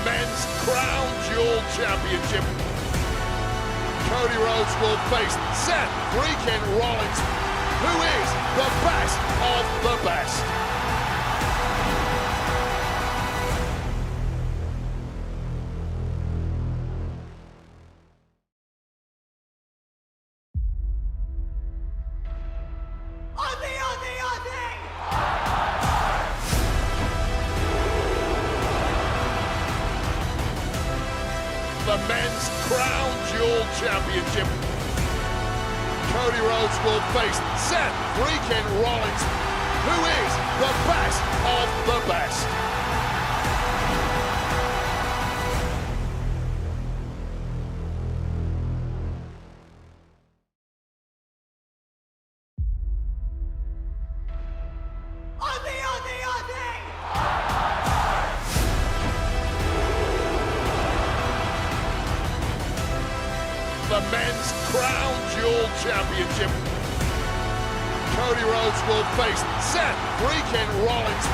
Men's Crown Jewel Championship. Cody Rhodes will face Seth freaking Rollins, who is the best of the best. The Men's Crown Jewel Championship. Cody Rhodes will face Seth freaking Rollins, who is the best of the best. The Men's Crown Jewel Championship. Cody Rhodes will face Seth freaking Rollins,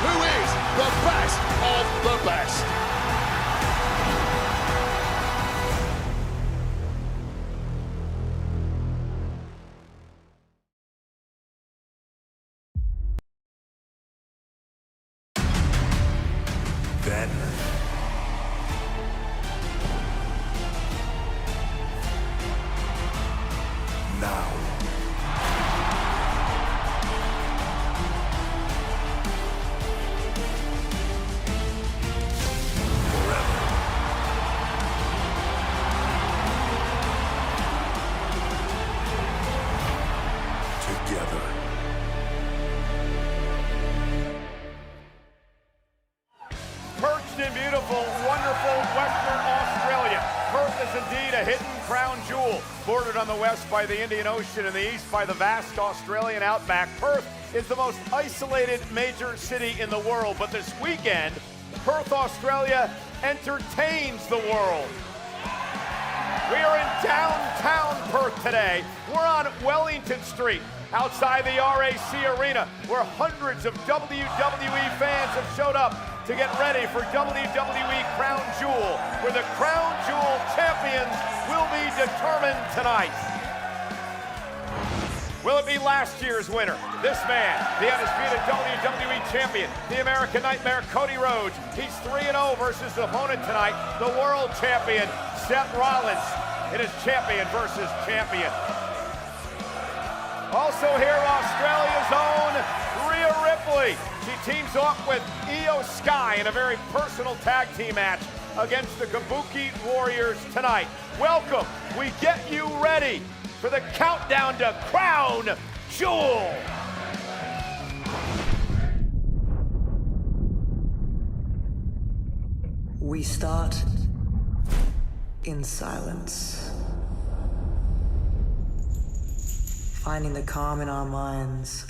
who is the best of the best. Then now. Forever. Together. Perched in beautiful, wonderful Western Australia. Perth is indeed a hidden crown jewel, bordered on the west by the Indian Ocean and the east by the vast Australian outback. Perth is the most isolated major city in the world, but this weekend, Perth, Australia entertains the world. We are in downtown Perth today. We're on Wellington Street, outside the RAC Arena, where hundreds of WWE fans have showed up to get ready for WWE Crown Jewel, where the Crown Jewel champions will be determined tonight. Will it be last year's winner? This man, the undisputed WWE champion, the American Nightmare, Cody Rhodes. He's 3-0 versus the opponent tonight, the world champion, Seth Rollins. It is champion versus champion. Also here, Australia's own Rhea Ripley. She teams up with Io Sky in a very personal tag team match against the Kabuki Warriors tonight. Welcome. We get you ready for the countdown to Crown Jewel. We start in silence, finding the calm in our minds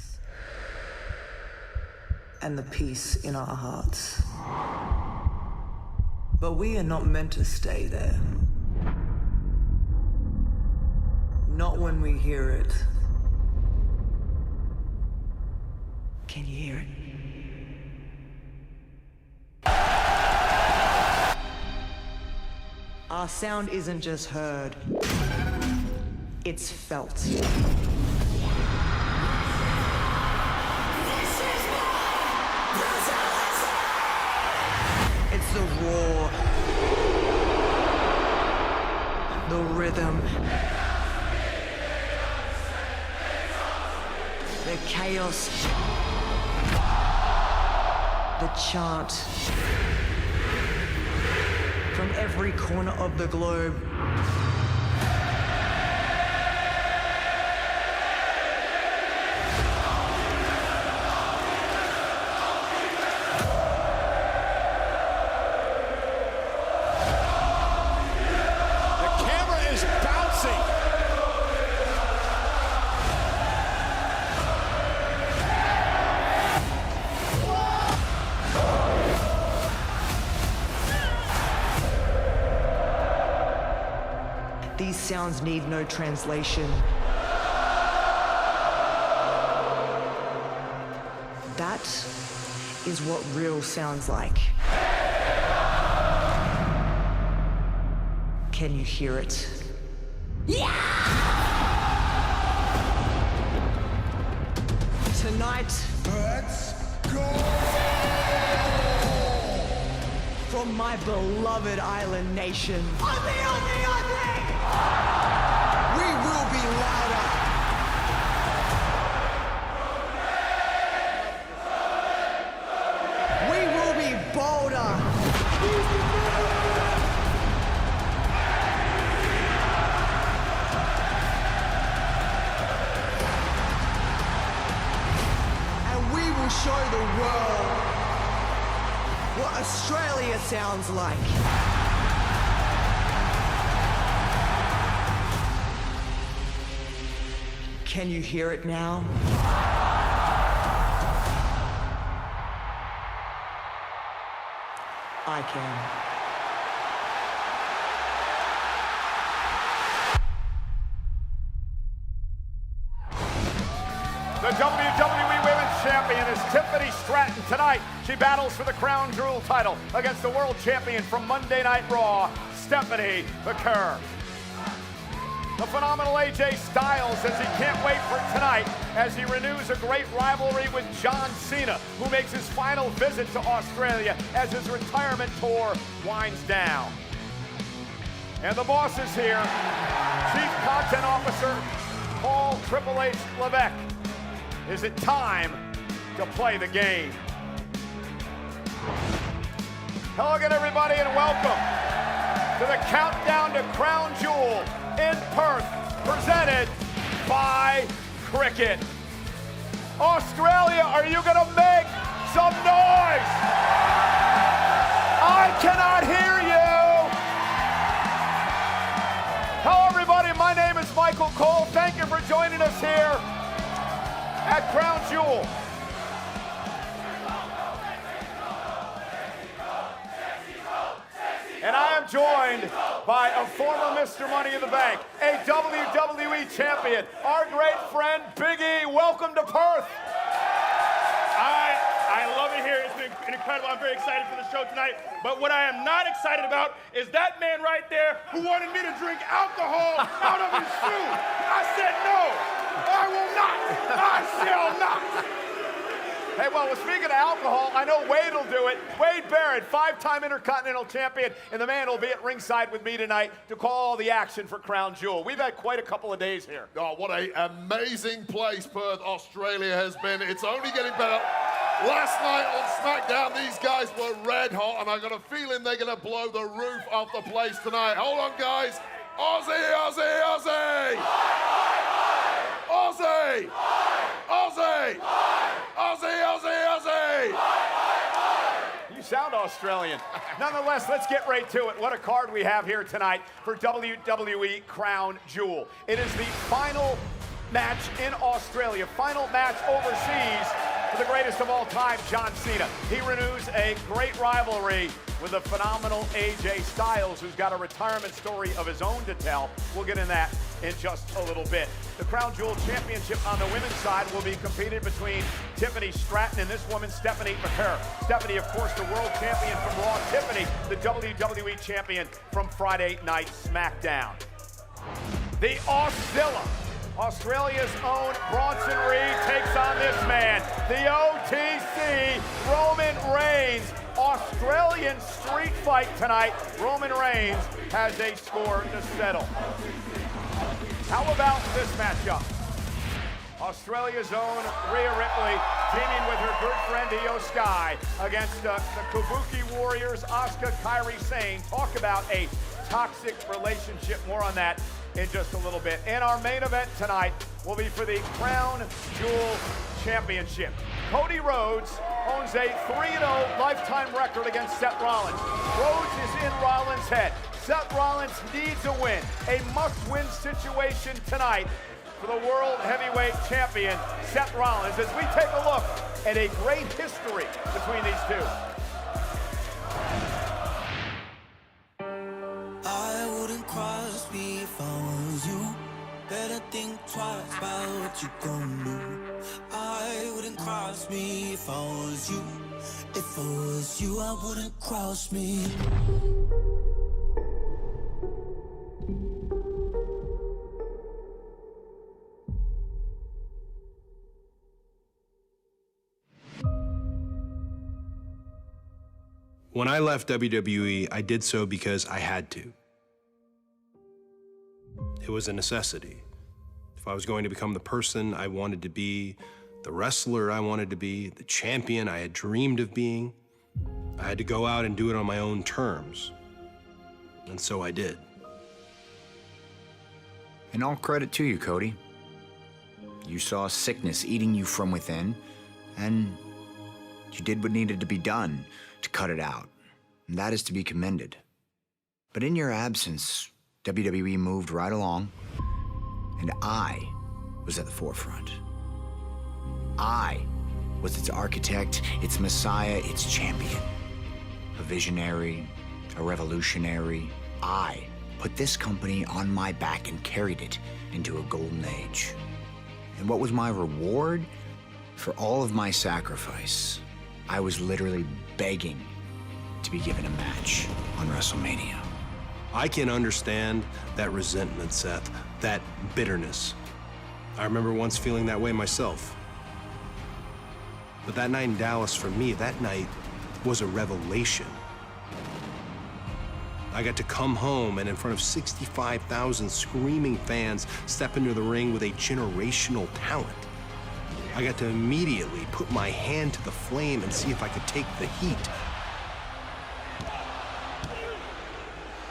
and the peace in our hearts. But we are not meant to stay there. Not when we hear it. Can you hear it? Our sound isn't just heard, it's felt. It's the roar, the rhythm, the chaos, the chant. From every corner of the globe. The camera is bouncing. These sounds need no translation. That is what real sounds like. Can you hear it? Tonight, Let's go! from my beloved island nation, we will be louder. We will be bolder. And we will show the world what Australia sounds like. Can you hear it now? I can. The WWE Women's Champion is Tiffany Stratton. Tonight, she battles for the Crown Jewel title against the World Champion from Monday Night Raw, Stephanie McCurr. The phenomenal AJ Styles says he can't wait for tonight as he renews a great rivalry with John Cena, who makes his final visit to Australia as his retirement tour winds down. And the boss is here, Chief Content Officer Paul Triple H Levesque. Is it time to play the game? Hello again, everybody, and welcome to the Countdown to Crown Jewel in Perth, presented by Cricket. Australia, are you gonna make some noise? I cannot hear you. Hello, everybody, my name is Michael Cole. Thank you for joining us here at Crown Jewel. And I am joined by a former Mr. Money in the Bank, a WWE champion, our great friend Big E. Welcome to Perth. I love it here. It's been incredible. I'm very excited for the show tonight. But what I am not excited about is that man right there who wanted me to drink alcohol out of his shoe. I said no. I will not. I shall not. Hey, well, speaking of alcohol, I know Wade will do it. Wade Barrett, five-time Intercontinental Champion, and the man will be at ringside with me tonight to call the action for Crown Jewel. We've had quite a couple of days here. Oh, what an amazing place Perth, Australia has been. It's only getting better. Last night on SmackDown, these guys were red hot, and I got a feeling they're going to blow the roof off the place tonight. Hold on, guys. Aussie, Aussie, Aussie! Aussie! Aussie! Aussie, Aussie, Aussie! You sound Australian. Nonetheless, let's get right to it. What a card we have here tonight for WWE Crown Jewel. It is the final match in Australia, final match overseas for the greatest of all time, John Cena. He renews a great rivalry with the phenomenal AJ Styles, who's got a retirement story of his own to tell. We'll get in that in just a little bit. The Crown Jewel Championship on the women's side will be competed between Tiffany Stratton and this woman, Stephanie McCurr. Stephanie, of course, the world champion from Raw. Tiffany, the WWE champion from Friday Night SmackDown. The Auszilla, Australia's own Bronson Reed, takes on this man, the OTC, Roman Reigns. Australian street fight tonight. Roman Reigns has a score to settle. How about this matchup? Australia's own Rhea Ripley teaming with her good friend Io Sky against the Kabuki Warriors, Asuka, Kairi Sane. Talk about a toxic relationship. More on that in just a little bit. And our main event tonight will be for the Crown Jewel Championship. Cody Rhodes owns a 3-0 lifetime record against Seth Rollins. Rhodes is in Rollins' head. Seth Rollins needs a win. A must-win situation tonight for the World Heavyweight Champion, Seth Rollins, as we take a look at a great history between these two. I wouldn't cross me if I was you. Better think twice about what you gon' do. I wouldn't cross me if I was you. If I was you, I wouldn't cross me. When I left WWE, I did so because I had to. It was a necessity. If I was going to become the person I wanted to be, the wrestler I wanted to be, the champion I had dreamed of being, I had to go out and do it on my own terms. And so I did. And all credit to you, Cody. You saw sickness eating you from within, and you did what needed to be done to cut it out. And that is to be commended. But in your absence, WWE moved right along, and I was at the forefront. I was its architect, its messiah, its champion. A visionary, a revolutionary. I put this company on my back and carried it into a golden age. And what was my reward? For all of my sacrifice, I was literally begging to be given a match on WrestleMania. I can understand that resentment, Seth, that bitterness. I remember once feeling that way myself. But that night in Dallas, for me, that night was a revelation. I got to come home and in front of 65,000 screaming fans step into the ring with a generational talent. I got to immediately put my hand to the flame and see if I could take the heat.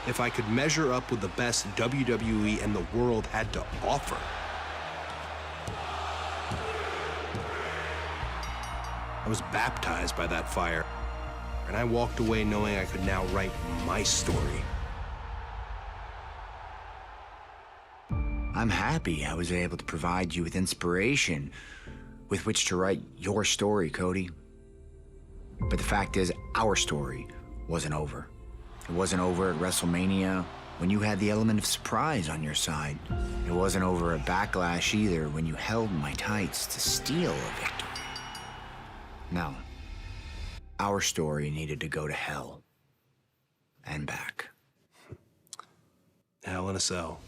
If I could measure up with the best WWE and the world had to offer. I was baptized by that fire, and I walked away knowing I could now write my story. I'm happy I was able to provide you with inspiration with which to write your story, Cody. But the fact is, our story wasn't over. It wasn't over at WrestleMania when you had the element of surprise on your side. It wasn't over at Backlash either when you held my tights to steal a victory. No. Our story needed to go to hell and back. Hell in a Cell.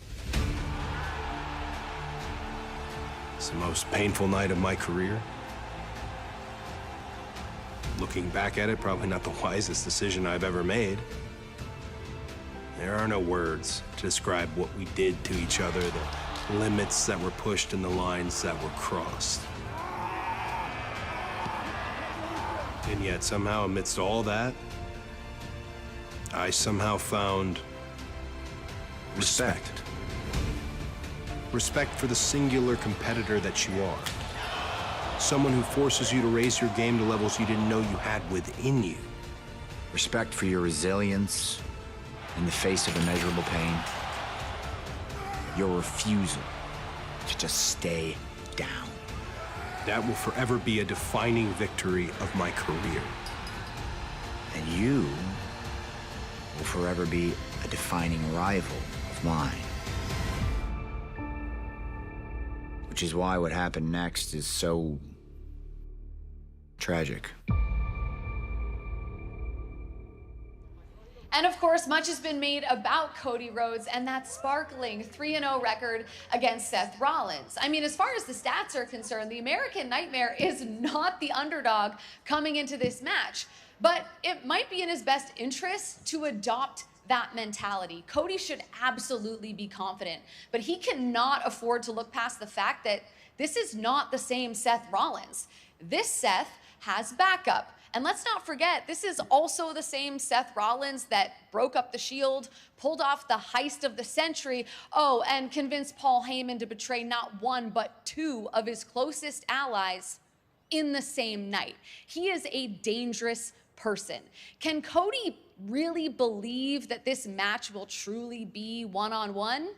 It's the most painful night of my career. Looking back at it, probably not the wisest decision I've ever made. There are no words to describe what we did to each other, the limits that were pushed and the lines that were crossed. And yet, somehow, amidst all that, I somehow found respect. Respect for the singular competitor that you are. Someone who forces you to raise your game to levels you didn't know you had within you. Respect for your resilience in the face of immeasurable pain. Your refusal to just stay down. That will forever be a defining victory of my career. And you will forever be a defining rival of mine. Which is why what happened next is so tragic. And of course, much has been made about Cody Rhodes and that sparkling 3-0 record against Seth Rollins. I mean, as far as the stats are concerned, the American Nightmare is not the underdog coming into this match, but it might be in his best interest to adopt that mentality. Cody should absolutely be confident, but he cannot afford to look past the fact that this is not the same Seth Rollins. This Seth has backup. And let's not forget, this is also the same Seth Rollins that broke up the Shield, pulled off the heist of the century, and convinced Paul Heyman to betray not one, but two of his closest allies in the same night. He is a dangerous person. Can Cody really believe that this match will truly be one-on-one?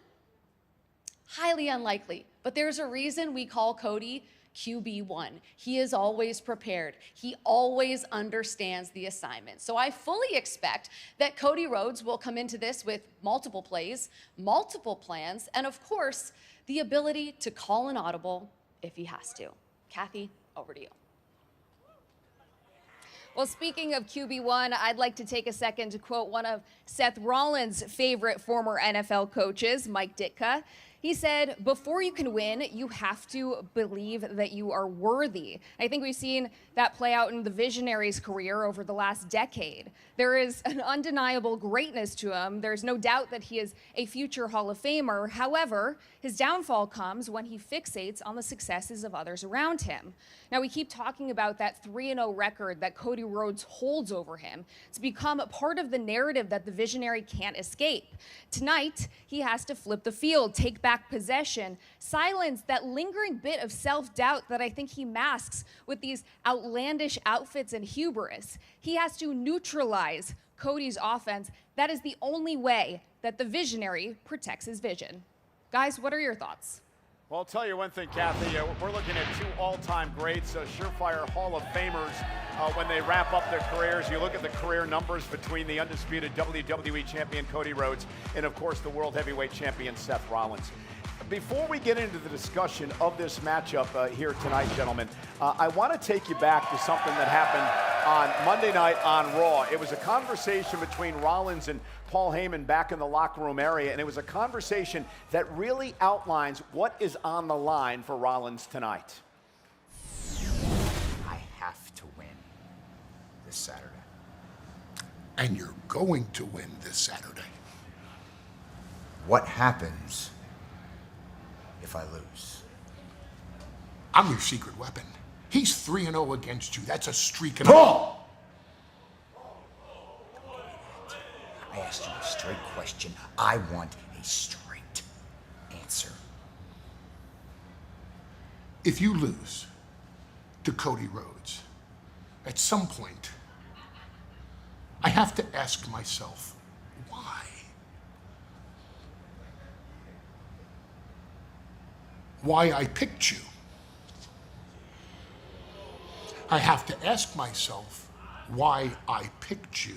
Highly unlikely, but there's a reason we call Cody QB1. He is always prepared. He always understands the assignment. So I fully expect that Cody Rhodes will come into this with multiple plays, multiple plans, and of course, the ability to call an audible if he has to. Kathy, over to you. Well, speaking of QB1, I'd like to take a second to quote one of Seth Rollins' favorite former NFL coaches, Mike Ditka. He said, before you can win, you have to believe that you are worthy. I think we've seen that play out in the Visionary's career over the last decade. There is an undeniable greatness to him. There's no doubt that he is a future Hall of Famer. However, his downfall comes when he fixates on the successes of others around him. Now, we keep talking about that 3-0 record that Cody Rhodes holds over him. It's become a part of the narrative that the Visionary can't escape. Tonight, he has to flip the field, take back possession, silence that lingering bit of self-doubt that I think he masks with these outlandish outfits and hubris. He has to neutralize Cody's offense. That is the only way that the Visionary protects his vision. Guys, what are your thoughts? Well, I'll tell you one thing, Kathy. We're looking at two all-time greats, surefire Hall of Famers. When they wrap up their careers, you look at the career numbers between the undisputed WWE Champion Cody Rhodes and, of course, the World Heavyweight Champion Seth Rollins. Before we get into the discussion of this matchup here tonight, gentlemen, I want to take you back to something that happened on Monday night on Raw. It was a conversation between Rollins and Paul Heyman back in the locker room area, and it was a conversation that really outlines what is on the line for Rollins tonight. I have to win this Saturday. And you're going to win this Saturday. What happens if I lose? I'm your secret weapon. He's 3-0 against you. That's a streak and all. I asked you a straight question. I want a straight answer. If you lose to Cody Rhodes, at some point, I have to ask myself, why? Why I picked you. I have to ask myself why I picked you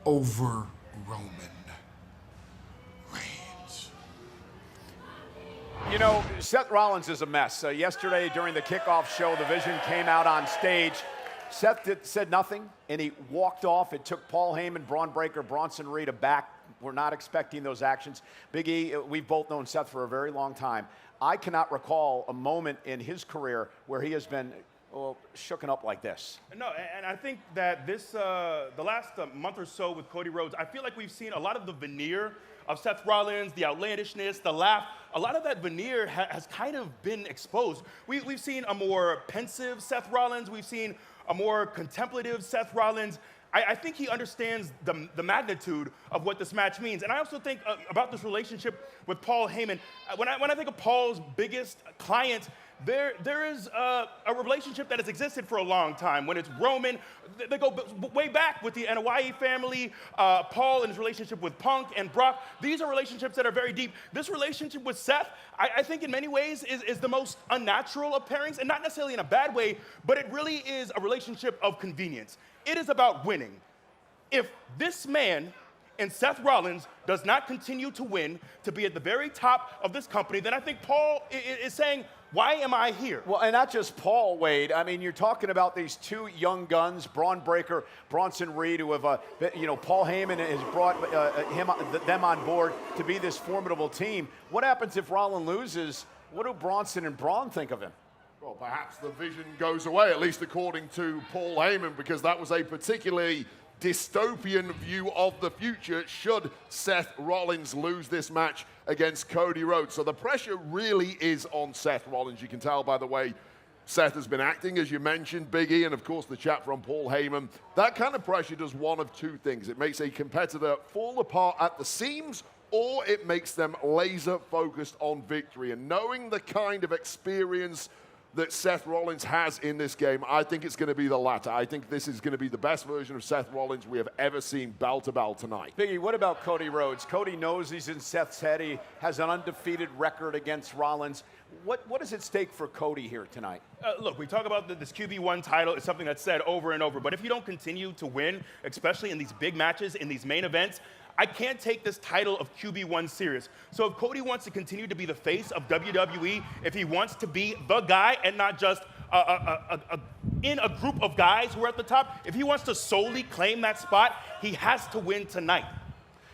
over Roman Reigns. You know, Seth Rollins is a mess. Yesterday during the kickoff show, the Vision came out on stage. Seth said nothing, and he walked off. It took Paul Heyman, Braun Breaker, Bronson Reed aback. We're not expecting those actions. Big E, we've both known Seth for a very long time. I cannot recall a moment in his career where he has been shooken up like this. No, and I think that this, the last month or so with Cody Rhodes, I feel like we've seen a lot of the veneer of Seth Rollins, the outlandishness, the laugh. A lot of that veneer has kind of been exposed. We've seen a more pensive Seth Rollins. We've seen a more contemplative Seth Rollins. I think he understands the magnitude of what this match means. And I also think about this relationship with Paul Heyman. When I think of Paul's biggest client, there is a relationship that has existed for a long time. When it's Roman, they go way back with the Anoa'i family, Paul and his relationship with Punk and Brock. These are relationships that are very deep. This relationship with Seth, I think in many ways is the most unnatural of pairings, and not necessarily in a bad way, but it really is a relationship of convenience. It is about winning. If this man and Seth Rollins does not continue to win, to be at the very top of this company, then I think Paul is saying, why am I here? Well, and not just Paul, Wade. I mean, you're talking about these two young guns, Braun Breaker, Bronson Reed, who have, Paul Heyman has brought them on board to be this formidable team. What happens if Rollins loses? What do Bronson and Braun think of him? Well, perhaps the vision goes away, at least according to Paul Heyman, because that was a particularly dystopian view of the future should Seth Rollins lose this match against Cody Rhodes. So the pressure really is on Seth Rollins. You can tell by the way Seth has been acting, as you mentioned, Big E, and of course the chat from Paul Heyman. That kind of pressure does one of two things. It makes a competitor fall apart at the seams, or it makes them laser focused on victory. And knowing the kind of experience that Seth Rollins has in this game, I think it's going to be the latter. I think this is going to be the best version of Seth Rollins we have ever seen bell to bell tonight. Biggie, what about Cody Rhodes? Cody knows he's in Seth's head. He has an undefeated record against Rollins. What is at stake for Cody here tonight? Look, we talk about this QB1 title. It's something that's said over and over. But if you don't continue to win, especially in these big matches, in these main events, I can't take this title of QB1 serious. So if Cody wants to continue to be the face of WWE, if he wants to be the guy and not just in a group of guys who are at the top, if he wants to solely claim that spot, he has to win tonight.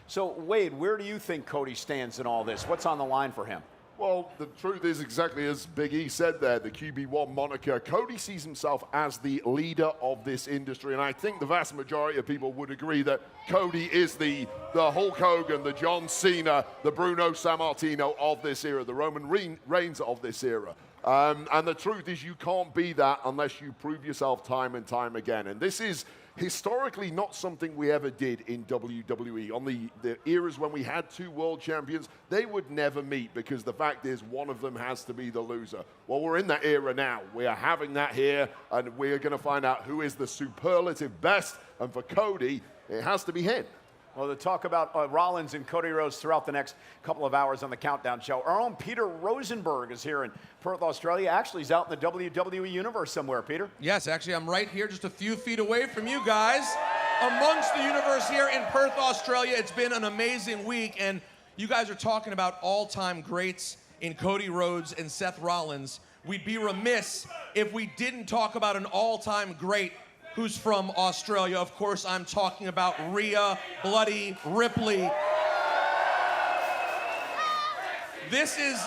So, Wade, where do you think Cody stands in all this? What's on the line for him? Well, the truth is exactly as Big E said there, the QB1 moniker. Cody sees himself as the leader of this industry, and I think the vast majority of people would agree that Cody is the Hulk Hogan, the John Cena, the Bruno Sammartino of this era, the Roman Reigns of this era. And the truth is you can't be that unless you prove yourself time and time again. And this is historically not something we ever did in WWE. On the eras when we had two world champions, they would never meet because the fact is one of them has to be the loser. Well, we're in that era now. We are having that here, and we're going to find out who is the superlative best. And for Cody, it has to be him. Well, to talk about Rollins and Cody Rhodes throughout the next couple of hours on the Countdown Show, our own Peter Rosenberg is here in Perth, Australia. Actually, he's out in the WWE Universe somewhere, Peter. Yes, actually, I'm right here just a few feet away from you guys. Amongst the universe here in Perth, Australia. It's been an amazing week, and you guys are talking about all-time greats in Cody Rhodes and Seth Rollins. We'd be remiss if we didn't talk about an all-time great who's from Australia. Of course, I'm talking about Rhea Bloody Ripley. This is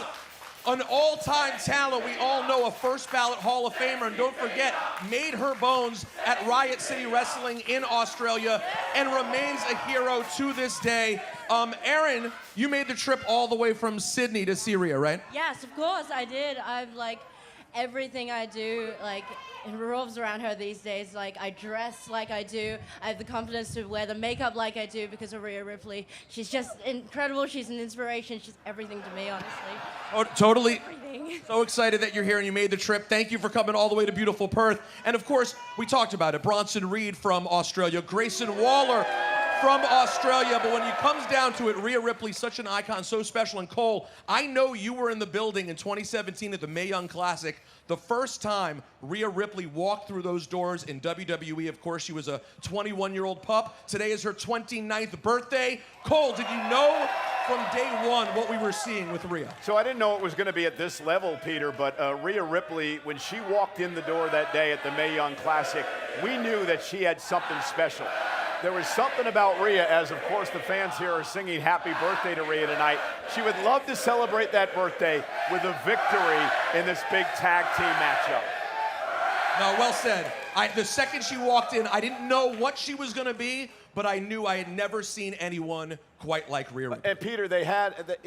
an all-time talent. We all know, a first-ballot Hall of Famer, and don't forget, made her bones at Riot City Wrestling in Australia and remains a hero to this day. Erin, you made the trip all the way from Sydney to see Rhea, right? Yes, of course I did. I've everything I do, it revolves around her these days. I dress like I do. I have the confidence to wear the makeup like I do because of Rhea Ripley. She's just incredible. She's an inspiration. She's everything to me, honestly. Oh, totally. Everything. So excited that you're here and you made the trip. Thank you for coming all the way to beautiful Perth. And of course, we talked about it. Bronson Reed from Australia, Grayson Waller from Australia, but when it comes down to it, Rhea Ripley, such an icon, so special. And Cole, I know you were in the building in 2017 at the Mae Young Classic, the first time Rhea Ripley walked through those doors in WWE. Of course, she was a 21-year-old pup. Today is her 29th birthday. Cole, did you know from day one what we were seeing with Rhea? So I didn't know it was going to be at this level, Peter, but Rhea Ripley, when she walked in the door that day at the Mae Young Classic, we knew that she had something special. There was something about Rhea, as of course the fans here are singing happy birthday to Rhea tonight. She would love to celebrate that birthday with a victory in this big tag team matchup. No, well said. The second she walked in, I didn't know what she was going to be, but I knew I had never seen anyone quite like Rhea Ripley. And Peter,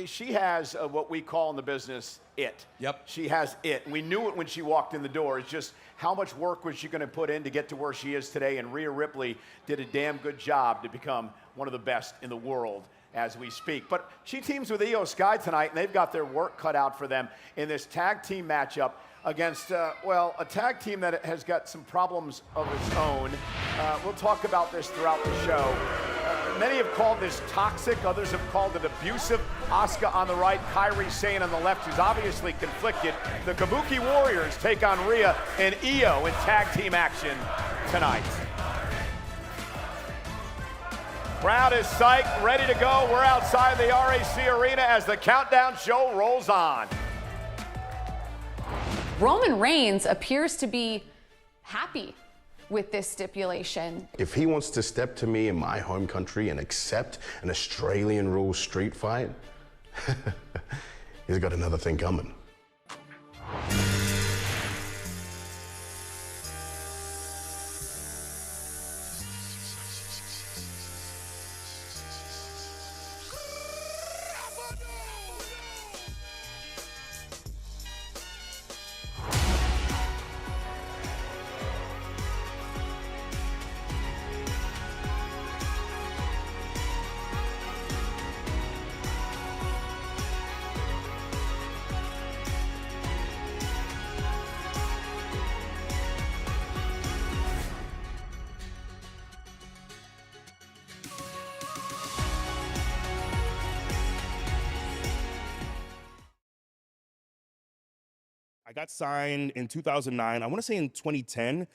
she has what we call in the business it. Yep. She has it. And we knew it when she walked in the door. It's just how much work was she going to put in to get to where she is today? And Rhea Ripley did a damn good job to become one of the best in the world as we speak. But she teams with Io Sky tonight, and they've got their work cut out for them in this tag team matchup against, a tag team that has got some problems of its own. We'll talk about this throughout the show. Many have called this toxic. Others have called it abusive. Asuka on the right, Kairi Sane on the left, who's obviously conflicted. The Kabuki Warriors take on Rhea and Io in tag team action tonight. Crowd is psyched, ready to go. We're outside the RAC Arena as the Countdown Show rolls on. Roman Reigns appears to be happy with this stipulation. If he wants to step to me in my home country and accept an Australian rules street fight, he's got another thing coming. I got signed in 2009. I want to say in 2010,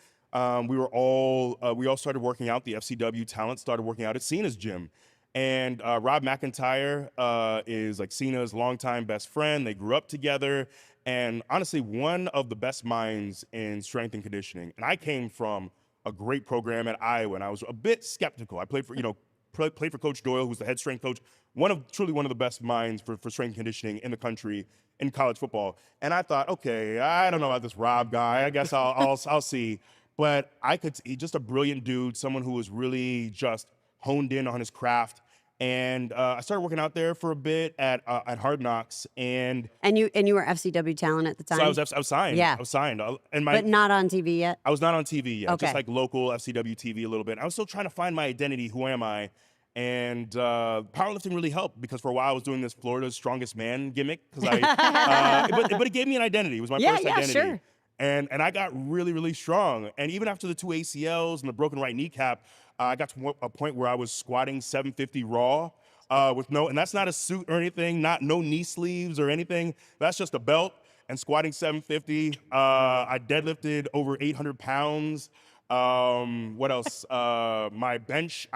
we all started working out. The FCW talent started working out at Cena's gym. And Rob McIntyre is Cena's longtime best friend. They grew up together. And honestly, one of the best minds in strength and conditioning. And I came from a great program at Iowa, and I was a bit skeptical. I played for, played for Coach Doyle, who's the head strength coach, truly one of the best minds for strength and conditioning in the country in college football. And I thought, okay, I don't know about this Rob guy. I guess I'll see. But he's just a brilliant dude, someone who was really just honed in on his craft. And I started working out there for a bit at Hard Knocks, and you were FCW talent at the time. So I was signed. Yeah, I was signed, but not on TV yet. I was not on TV yet. Okay. Just like local FCW TV a little bit. I was still trying to find my identity. Who am I? And powerlifting really helped, because for a while I was doing this Florida's Strongest Man gimmick. But it gave me an identity. It was my first identity. Sure. And I got really, really strong. And even after the 2 ACLs and the broken right kneecap, I got to a point where I was squatting 750 raw and that's not a suit or anything, no knee sleeves or anything. That's just a belt and squatting 750. I deadlifted over 800 pounds. What else? My bench,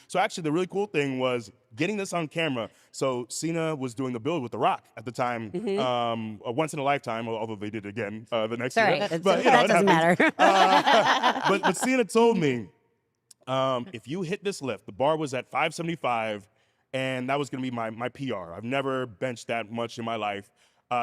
so actually the really cool thing was getting this on camera. So Cena was doing the build with The Rock at the time, once in a lifetime, although they did it again the next year. But, that doesn't matter. But Cena told me, if you hit this lift, the bar was at 575, and that was gonna be my PR. I've never benched that much in my life.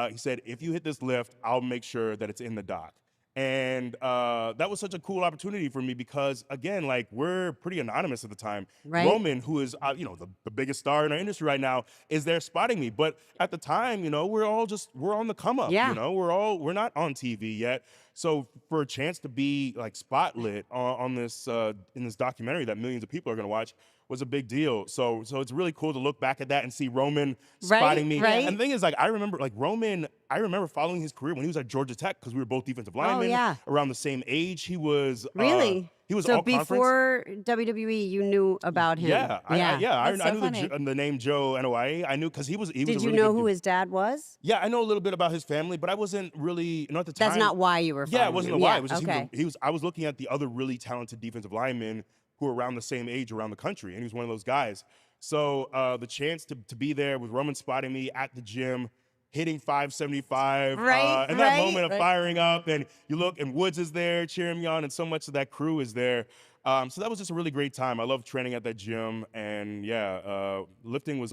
He said, if you hit this lift, I'll make sure that it's in the doc. And that was such a cool opportunity for me, because again, like, we're pretty anonymous at the time. Right. Roman, who is the biggest star in our industry right now, is there spotting me. But at the time, we're on the come up. Yeah. We're not on TV yet. So for a chance to be like spotlit on this in this documentary that millions of people are gonna watch was a big deal. So it's really cool to look back at that and see Roman spotting me. Right. And the thing is, like, I remember following his career when he was at Georgia Tech, because we were both defensive linemen around the same age. He was he was so all before WWE, you knew about him. Yeah, I knew funny. the name Joe Noae. I knew because he was. Did you know who his dad was? Yeah, I know a little bit about his family, but I wasn't really at the time. That's not why you were. Yeah, it wasn't why. It was just okay. I was looking at the other really talented defensive linemen who were around the same age around the country, and he was one of those guys. So the chance to be there with Roman spotting me at the gym, hitting 575, and that moment of firing up, and you look, and Woods is there cheering me on, and so much of that crew is there. So that was just a really great time. I loved training at that gym, and lifting was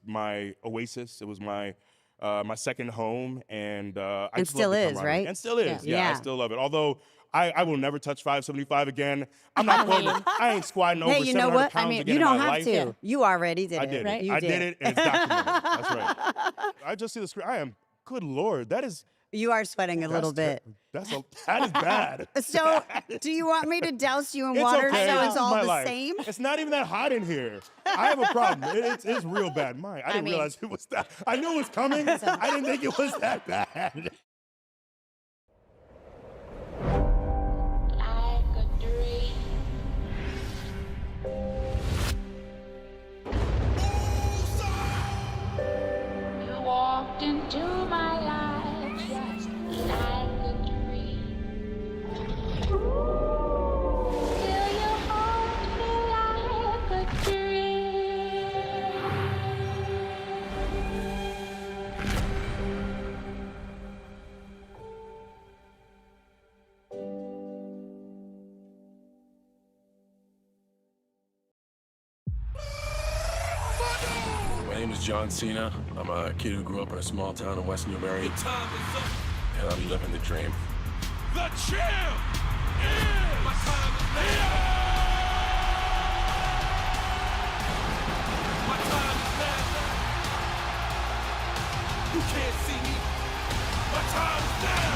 my oasis. It was my second home, and I just still loved the is, camaraderie. right? And still is, yeah. I still love it. Although I will never touch 575 again. I'm not going to. I ain't squatting over 700 pounds again you don't in my have life. to. You already did it. I did right? it. I did it, and it's documented. That's right. I just see the screen. I am. Good Lord, that is. You are sweating a little bit. That is bad. So, do you want me to douse you in It's water okay. so This it's is all my the life. same? It's not even that hot in here. I have a problem. It's real bad. I didn't realize it was that. I knew it was coming. I didn't think it was that bad. Walked into my life just like a dream. Still you haunt me like a dream. My name is John Cena. I'm a kid who grew up in a small town in West Newbury. And I'm living the dream. The champ is my time is now. My time is now. You can't see me. My time is now.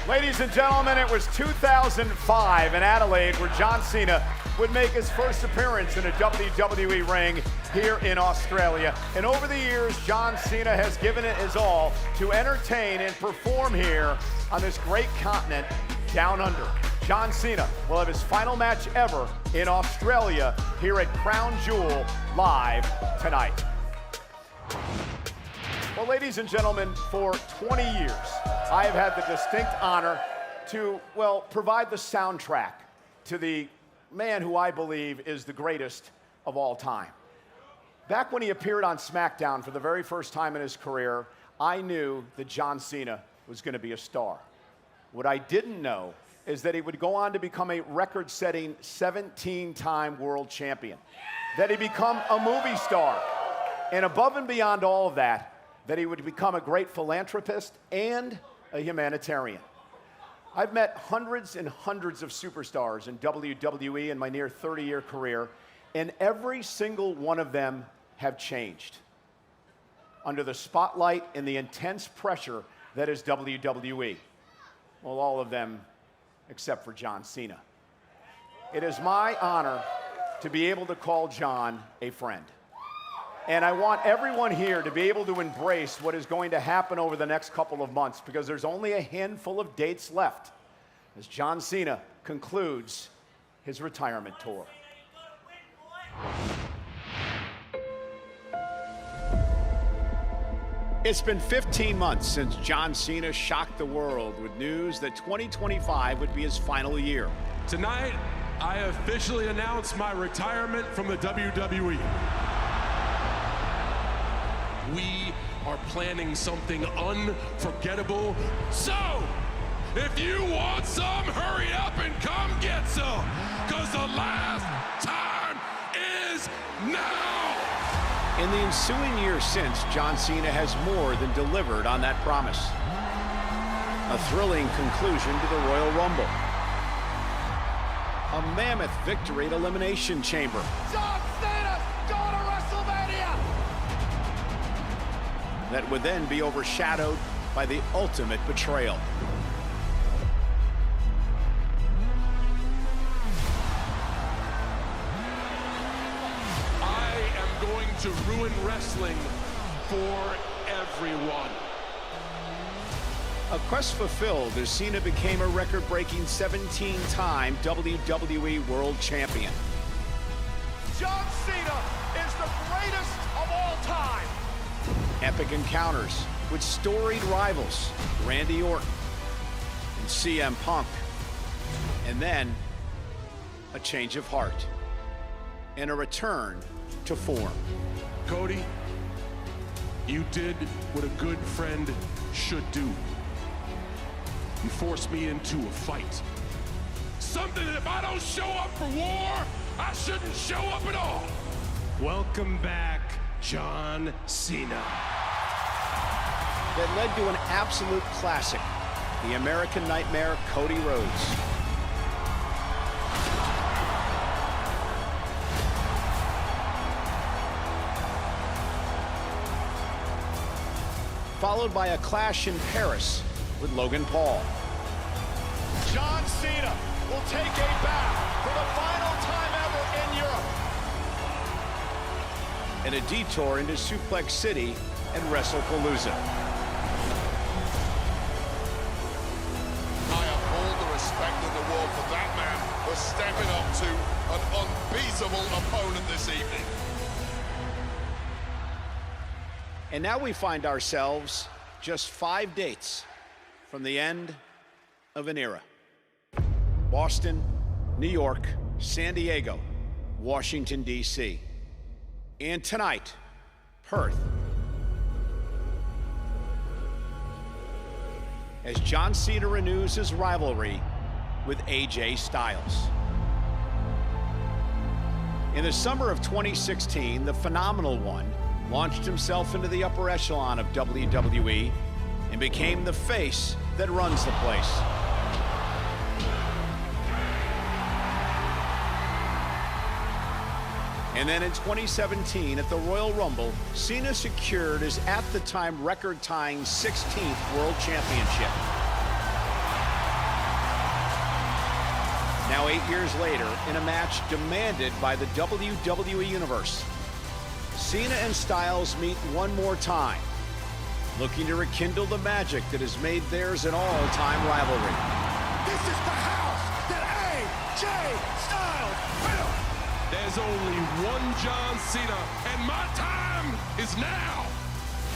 Ladies and gentlemen, it was 2005 in Adelaide where John Cena would make his first appearance in a WWE ring here in Australia. And over the years, John Cena has given it his all to entertain and perform here on this great continent down under. John Cena will have his final match ever in Australia here at Crown Jewel live tonight. Well, ladies and gentlemen, for 20 years, I have had the distinct honor to, provide the soundtrack to the man who I believe is the greatest of all time. Back when he appeared on SmackDown for the very first time in his career, I knew that John Cena was going to be a star. What I didn't know is that he would go on to become a record-setting 17-time world champion, that he'd become a movie star, and above and beyond all of that, that he would become a great philanthropist and a humanitarian. I've met hundreds and hundreds of superstars in WWE in my near 30-year career, and every single one of them have changed under the spotlight and the intense pressure that is WWE. Well, all of them except for John Cena. It is my honor to be able to call John a friend. And I want everyone here to be able to embrace what is going to happen over the next couple of months, because there's only a handful of dates left as John Cena concludes his retirement tour. It's been 15 months since John Cena shocked the world with news that 2025 would be his final year. Tonight, I officially announce my retirement from the WWE. We are planning something unforgettable. So, if you want some, hurry up and come get some, because the last time is now. In the ensuing years since, John Cena has more than delivered on that promise. A thrilling conclusion to the Royal Rumble. A mammoth victory at Elimination Chamber. John Cena's going to WrestleMania! That would then be overshadowed by the ultimate betrayal. To ruin wrestling for everyone. A quest fulfilled as Cena became a record-breaking 17-time WWE World Champion. John Cena is the greatest of all time. Epic encounters with storied rivals Randy Orton and CM Punk. And then a change of heart and a return to form. Cody, you did what a good friend should do. You forced me into a fight. Something that if I don't show up for war, I shouldn't show up at all. Welcome back, John Cena. That led to an absolute classic, the American Nightmare, Cody Rhodes. Followed by a clash in Paris with Logan Paul. John Cena will take a bow for the final time ever in Europe. And a detour into Suplex City and WrestlePalooza. I have all the respect in the world for that man for stepping up to an unbeatable opponent this evening. And now we find ourselves just 5 dates from the end of an era. Boston, New York, San Diego, Washington, D.C. And tonight, Perth. As John Cena renews his rivalry with AJ Styles. In the summer of 2016, the Phenomenal One launched himself into the upper echelon of WWE and became the face that runs the place. And then in 2017 at the Royal Rumble, Cena secured his at-the-time record-tying 16th World Championship. Now 8 years later, in a match demanded by the WWE Universe, Cena and Styles meet one more time, looking to rekindle the magic that has made theirs an all-time rivalry. This is the house that AJ Styles will. There's only one John Cena, and my time is now.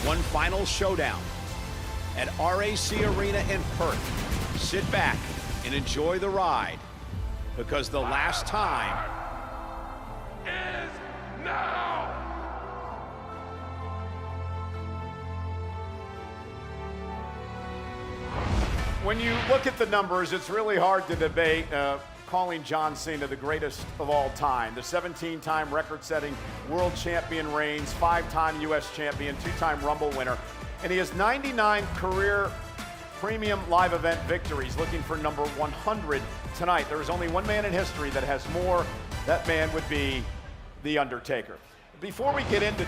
One final showdown at RAC Arena in Perth. Sit back and enjoy the ride, because the last time is now. When you look at the numbers, it's really hard to debate calling John Cena the greatest of all time. The 17-time record-setting world champion reigns, 5-time U.S. champion, 2-time Rumble winner, and he has 99 career premium live event victories, looking for number 100 tonight. There is only one man in history that has more. That man would be The Undertaker. Before we get into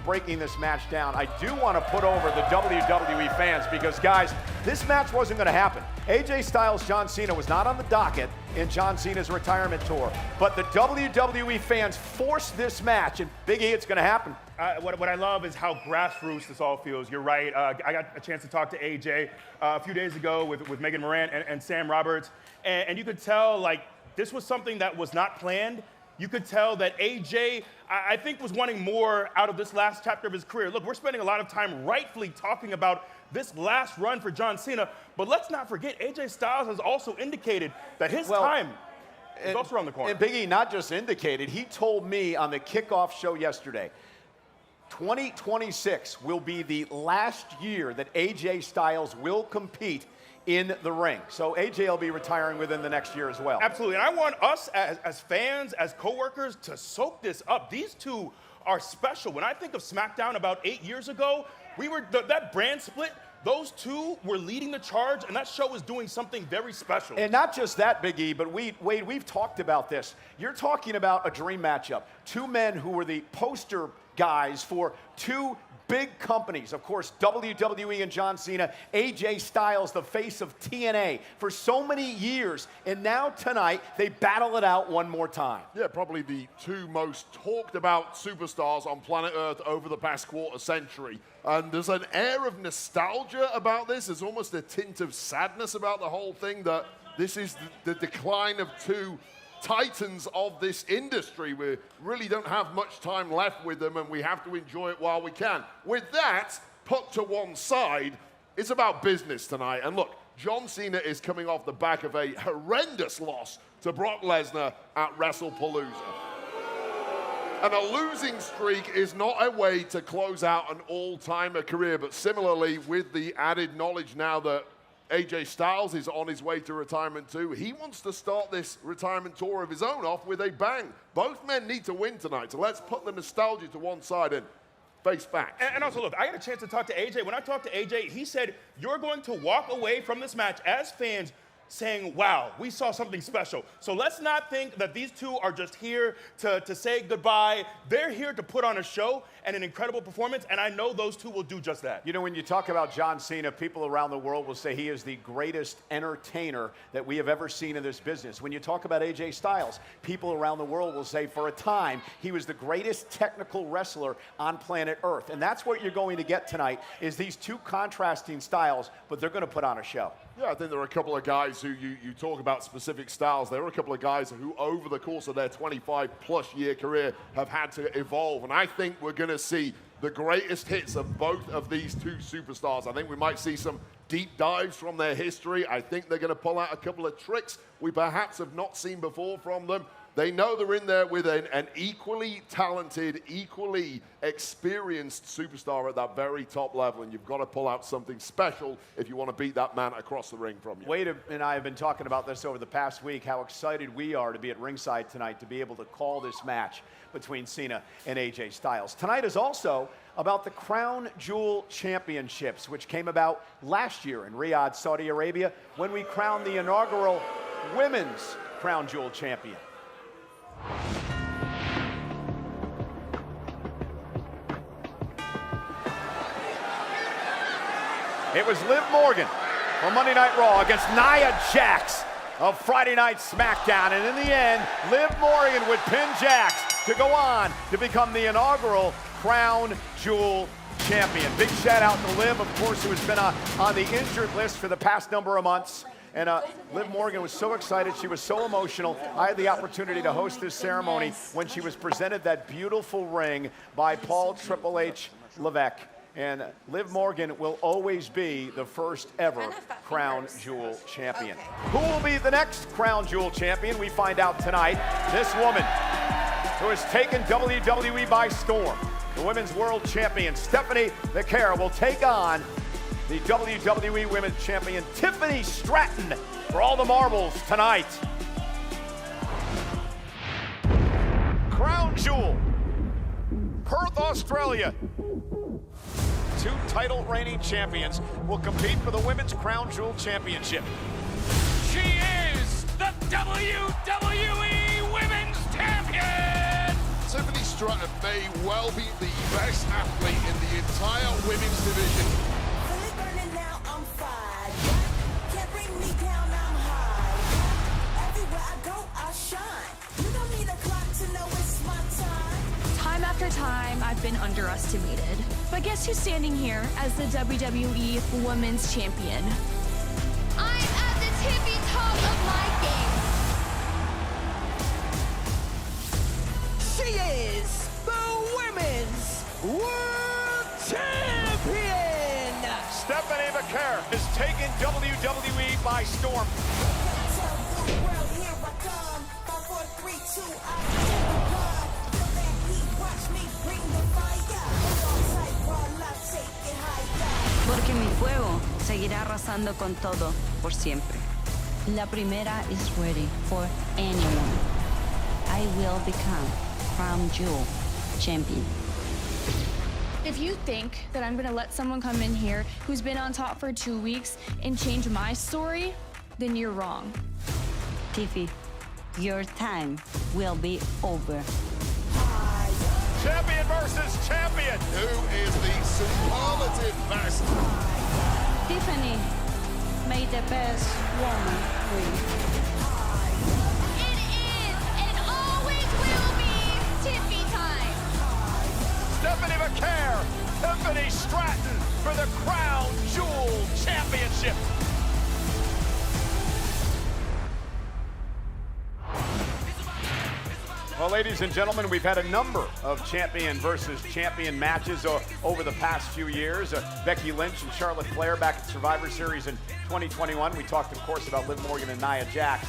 breaking this match down, I do want to put over the WWE fans because, guys, this match wasn't going to happen. AJ Styles, John Cena was not on the docket in John Cena's retirement tour, but the WWE fans forced this match, and Big E, it's going to happen. What I love is how grassroots this all feels. You're right. I got a chance to talk to AJ a few days ago with Megan Moran and Sam Roberts, and you could tell, like, this was something that was not planned. You could tell that AJ, I think, was wanting more out of this last chapter of his career. Look, we're spending a lot of time rightfully talking about this last run for John Cena, but let's not forget, AJ Styles has also indicated that his time is also around the corner. And Big E not just indicated, he told me on the kickoff show yesterday, 2026 will be the last year that AJ Styles will compete in the ring. So AJ will be retiring within the next year as well. Absolutely, and I want us as fans, as co-workers, to soak this up. These two are special. When I think of SmackDown about 8 years ago, that brand split, those two were leading the charge, and that show was doing something very special. And not just that, Big E, but Wade, we've talked about this. You're talking about a dream matchup. Two men who were the poster guys for two big companies, of course, WWE and John Cena, AJ Styles, the face of TNA for so many years, and now tonight they battle it out one more time. Yeah, probably the two most talked about superstars on planet Earth over the past quarter century. And there's an air of nostalgia about this. There's almost a tint of sadness about the whole thing, that this is the decline of two titans of this industry. We really don't have much time left with them, and we have to enjoy it while we can. With that put to one side, it's about business tonight. And look, John Cena is coming off the back of a horrendous loss to Brock Lesnar at WrestlePalooza. And a losing streak is not a way to close out an all-timer career, but similarly, with the added knowledge now that AJ Styles is on his way to retirement too, he wants to start this retirement tour of his own off with a bang. Both men need to win tonight, so let's put the nostalgia to one side and face facts. And also, look, I got a chance to talk to AJ. When I talked to AJ, he said, you're going to walk away from this match as fans saying, wow, we saw something special. So let's not think that these two are just here to say goodbye. They're here to put on a show and an incredible performance, and I know those two will do just that. You know, when you talk about John Cena, people around the world will say he is the greatest entertainer that we have ever seen in this business. When you talk about AJ Styles, people around the world will say for a time he was the greatest technical wrestler on planet Earth. And that's what you're going to get tonight, is these two contrasting styles, but they're going to put on a show. Yeah, I think there are a couple of guys who you talk about specific styles. There are a couple of guys who over the course of their 25-plus year career have had to evolve. And I think we're going to see the greatest hits of both of these two superstars. I think we might see some deep dives from their history. I think they're going to pull out a couple of tricks we perhaps have not seen before from them. They know they're in there with an equally talented, equally experienced superstar at that very top level, and you've got to pull out something special if you want to beat that man across the ring from you. Wade and I have been talking about this over the past week, how excited we are to be at ringside tonight to be able to call this match between Cena and AJ Styles. Tonight is also about the Crown Jewel Championships, which came about last year in Riyadh, Saudi Arabia, when we crowned the inaugural Women's Crown Jewel Champion. It was Liv Morgan on Monday Night Raw against Nia Jax of Friday Night SmackDown. And in the end, Liv Morgan would pin Jax to go on to become the inaugural Crown Jewel Champion. Big shout out to Liv, of course, who has been on the injured list for the past number of months. And Liv Morgan was so excited. She was so emotional. I had the opportunity to host this ceremony when she was presented that beautiful ring by Paul Triple H Levesque. And Liv Morgan will always be the first ever Crown Jewel Champion. Who will be the next Crown Jewel Champion? We find out tonight. This woman who has taken WWE by storm. The Women's World Champion, Stephanie McCare, will take on the WWE Women's Champion, Tiffany Stratton, for all the marbles tonight. Crown Jewel, Perth, Australia. Two title reigning champions will compete for the Women's Crown Jewel Championship. She is the WWE Women's Champion! Tiffany Stratton may well be the best athlete in the entire women's division. Time after time, I've been underestimated. But guess who's standing here as the WWE Women's Champion? I'm at the tippy top of my game. She is the Women's World Champion! Stephanie McCare has taken WWE by storm. Porque mi fuego seguirá arrasando con todo por siempre. La primera is ready for anyone. I will become Crown Jewel Champion. If you think that I'm gonna let someone come in here who's been on top for 2 weeks and change my story, then you're wrong. Tiffy, your time will be over. Champion versus champion. Who is the superlative best? Tiffany, may the best woman win. It is and always will be Tiffy time. Stephanie McCare, Tiffany Stratton for the Crown Jewel Championship. Well, ladies and gentlemen, we've had a number of champion versus champion matches over the past few years. Becky Lynch and Charlotte Flair back at Survivor Series in 2021. We talked, of course, about Liv Morgan and Nia Jax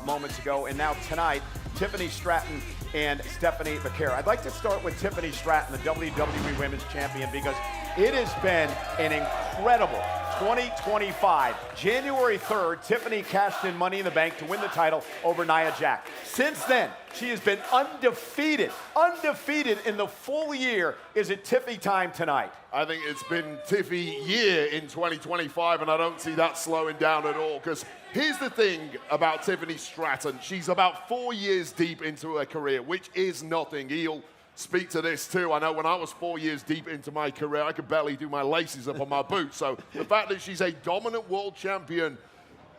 moments ago. And now tonight, Tiffany Stratton and Stephanie McCare. I'd like to start with Tiffany Stratton, the WWE Women's Champion, because it has been an incredible 2025. January 3rd, Tiffany cashed in Money in the Bank to win the title over Nia Jax. Since then, she has been undefeated in the full year. Is it Tiffy time tonight? I think it's been Tiffy year in 2025, and I don't see that slowing down at all, because here's the thing about Tiffany Stratton. She's about 4 years deep into her career, which is nothing. He'll speak to this too. I know when I was 4 years deep into my career, I could barely do my laces up on my boots. So the fact that she's a dominant world champion,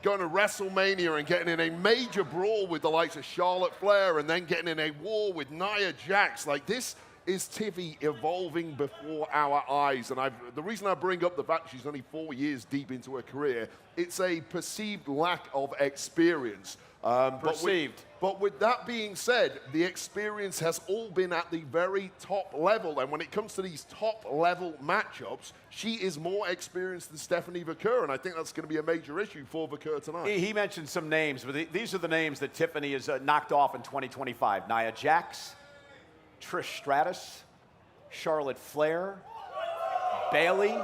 going to WrestleMania and getting in a major brawl with the likes of Charlotte Flair and then getting in a war with Nia Jax, like this is Tiffy evolving before our eyes. And the reason I bring up the fact she's only 4 years deep into her career, it's a perceived lack of experience. Perceived. But with that being said, the experience has all been at the very top level. And when it comes to these top level matchups, she is more experienced than Stephanie McCare. And I think that's going to be a major issue for McCare tonight. He mentioned some names, but these are the names that Tiffany has knocked off in 2025. Nia Jax, Trish Stratus, Charlotte Flair, Bayley,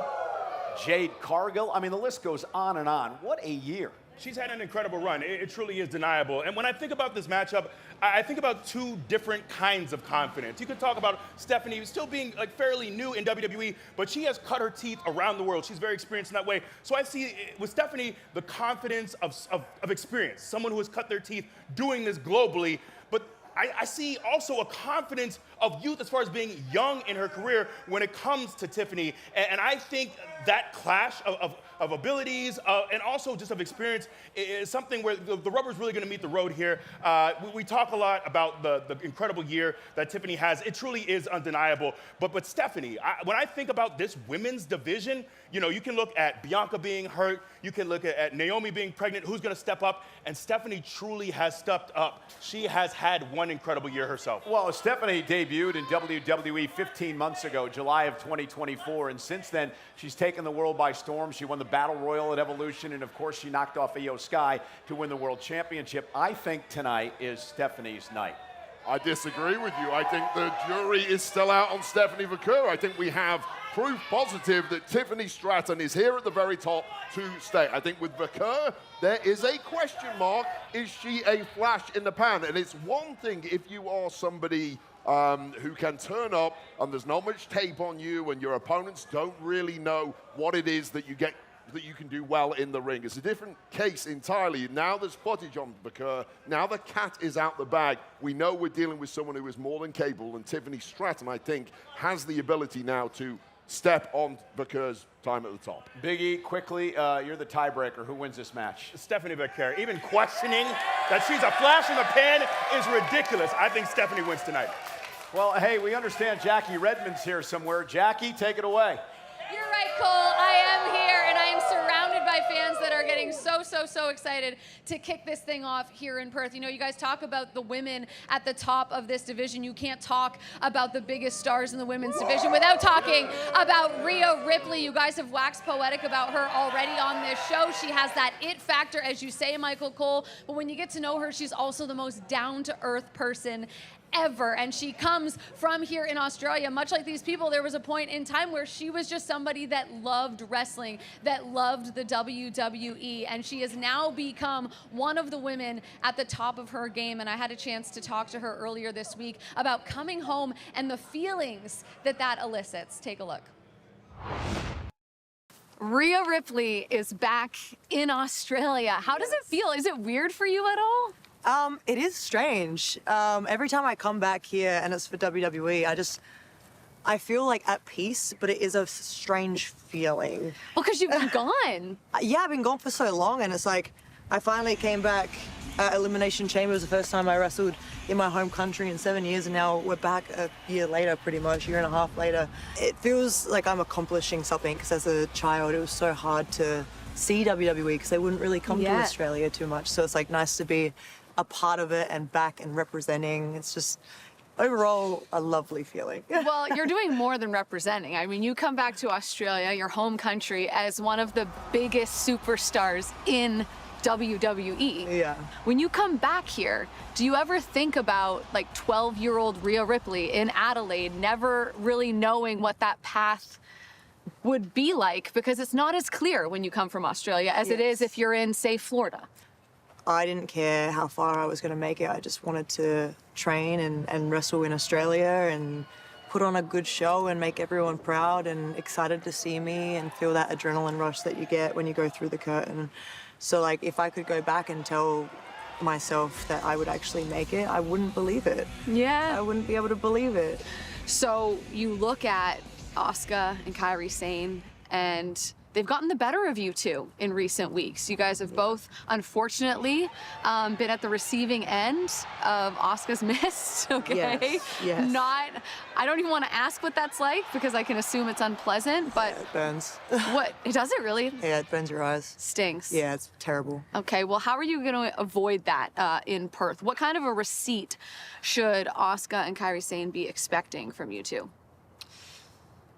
Jade Cargill. I mean, the list goes on and on. What a year. She's had an incredible run. It truly is deniable. And when I think about this matchup, I think about two different kinds of confidence. You could talk about Stephanie still being like fairly new in WWE, but she has cut her teeth around the world. She's very experienced in that way. So I see with Stephanie the confidence of experience, someone who has cut their teeth doing this globally. But I see also a confidence of youth as far as being young in her career when it comes to Tiffany. And I think that clash of abilities and also just of experience is something where the rubber's really going to meet the road here. We talk a lot about the incredible year that Tiffany has. It truly is undeniable. But Stephanie, when I think about this women's division, you know, you can look at Bianca being hurt. You can look at Naomi being pregnant. Who's going to step up? And Stephanie truly has stepped up. She has had one incredible year herself. Well, Stephanie debuted in WWE 15 months ago, July of 2024. And since then, she's taken the world by storm. She won the Battle Royal at Evolution. And, of course, she knocked off Io Sky to win the World Championship. I think tonight is Stephanie's night. I disagree with you. I think the jury is still out on Stephanie Vaquer. I think we have proof positive that Tiffany Stratton is here at the very top to stay. I think with Vaquer, there is a question mark. Is she a flash in the pan? And it's one thing if you are somebody who can turn up and there's not much tape on you and your opponents don't really know what it is that you get that you can do well in the ring. It's a different case entirely. Now there's footage on Vaquer. Now the cat is out the bag. We know we're dealing with someone who is more than capable, and Tiffany Stratton, I think, has the ability now to step on Vaquer's time at the top. Big E, quickly, you're the tiebreaker. Who wins this match? Stephanie Vaquer. Even questioning that she's a flash in the pan is ridiculous. I think Stephanie wins tonight. Well, hey, we understand Jackie Redmond's here somewhere. Jackie, take it away. You're right, Cole. I am here, and I am surrounded by fans that are getting so excited to kick this thing off here in Perth. You know, you guys talk about the women at the top of this division. You can't talk about the biggest stars in the women's division without talking about Rhea Ripley. You guys have waxed poetic about her already on this show. She has that it factor, as you say, Michael Cole. But when you get to know her, she's also the most down-to-earth person ever, and she comes from here in Australia. Much like these people, there was a point in time where she was just somebody that loved wrestling, that loved the WWE, and she has now become one of the women at the top of her game. And I had a chance to talk to her earlier this week about coming home and the feelings that that elicits. Take a look. Rhea Ripley is back in Australia. How does it feel? Is it weird for you at all? It is strange. Every time I come back here and it's for WWE, I feel like at peace, but it is a strange feeling. Well, because you've been gone. Yeah, I've been gone for so long, and it's like I finally came back at Elimination Chamber. It was the first time I wrestled in my home country in 7 years, and now we're back a year later, pretty much, year and a half later. It feels like I'm accomplishing something, because as a child, it was so hard to see WWE because they wouldn't really come to Australia too much. So it's like nice to be a part of it and back and representing. It's just overall a lovely feeling. Well, you're doing more than representing. I mean, you come back to Australia, your home country, as one of the biggest superstars in WWE. Yeah. When you come back here, do you ever think about like 12-year-old Rhea Ripley in Adelaide, never really knowing what that path would be like? Because it's not as clear when you come from Australia as it is if you're in, say, Florida. I didn't care how far I was going to make it. I just wanted to train and wrestle in Australia and put on a good show and make everyone proud and excited to see me and feel that adrenaline rush that you get when you go through the curtain. So, like, if I could go back and tell myself that I would actually make it, I wouldn't believe it. Yeah. I wouldn't be able to believe it. So you look at Asuka and Kairi Sane, and they've gotten the better of you two in recent weeks. You guys have both, unfortunately, been at the receiving end of Asuka's miss, okay? Yes. I don't even want to ask what that's like because I can assume it's unpleasant, but... Yeah, it burns. What? Does it really? Yeah, it burns your eyes. Stings. Yeah, it's terrible. Okay, well, how are you going to avoid that in Perth? What kind of a receipt should Asuka and Kairi Sane be expecting from you two?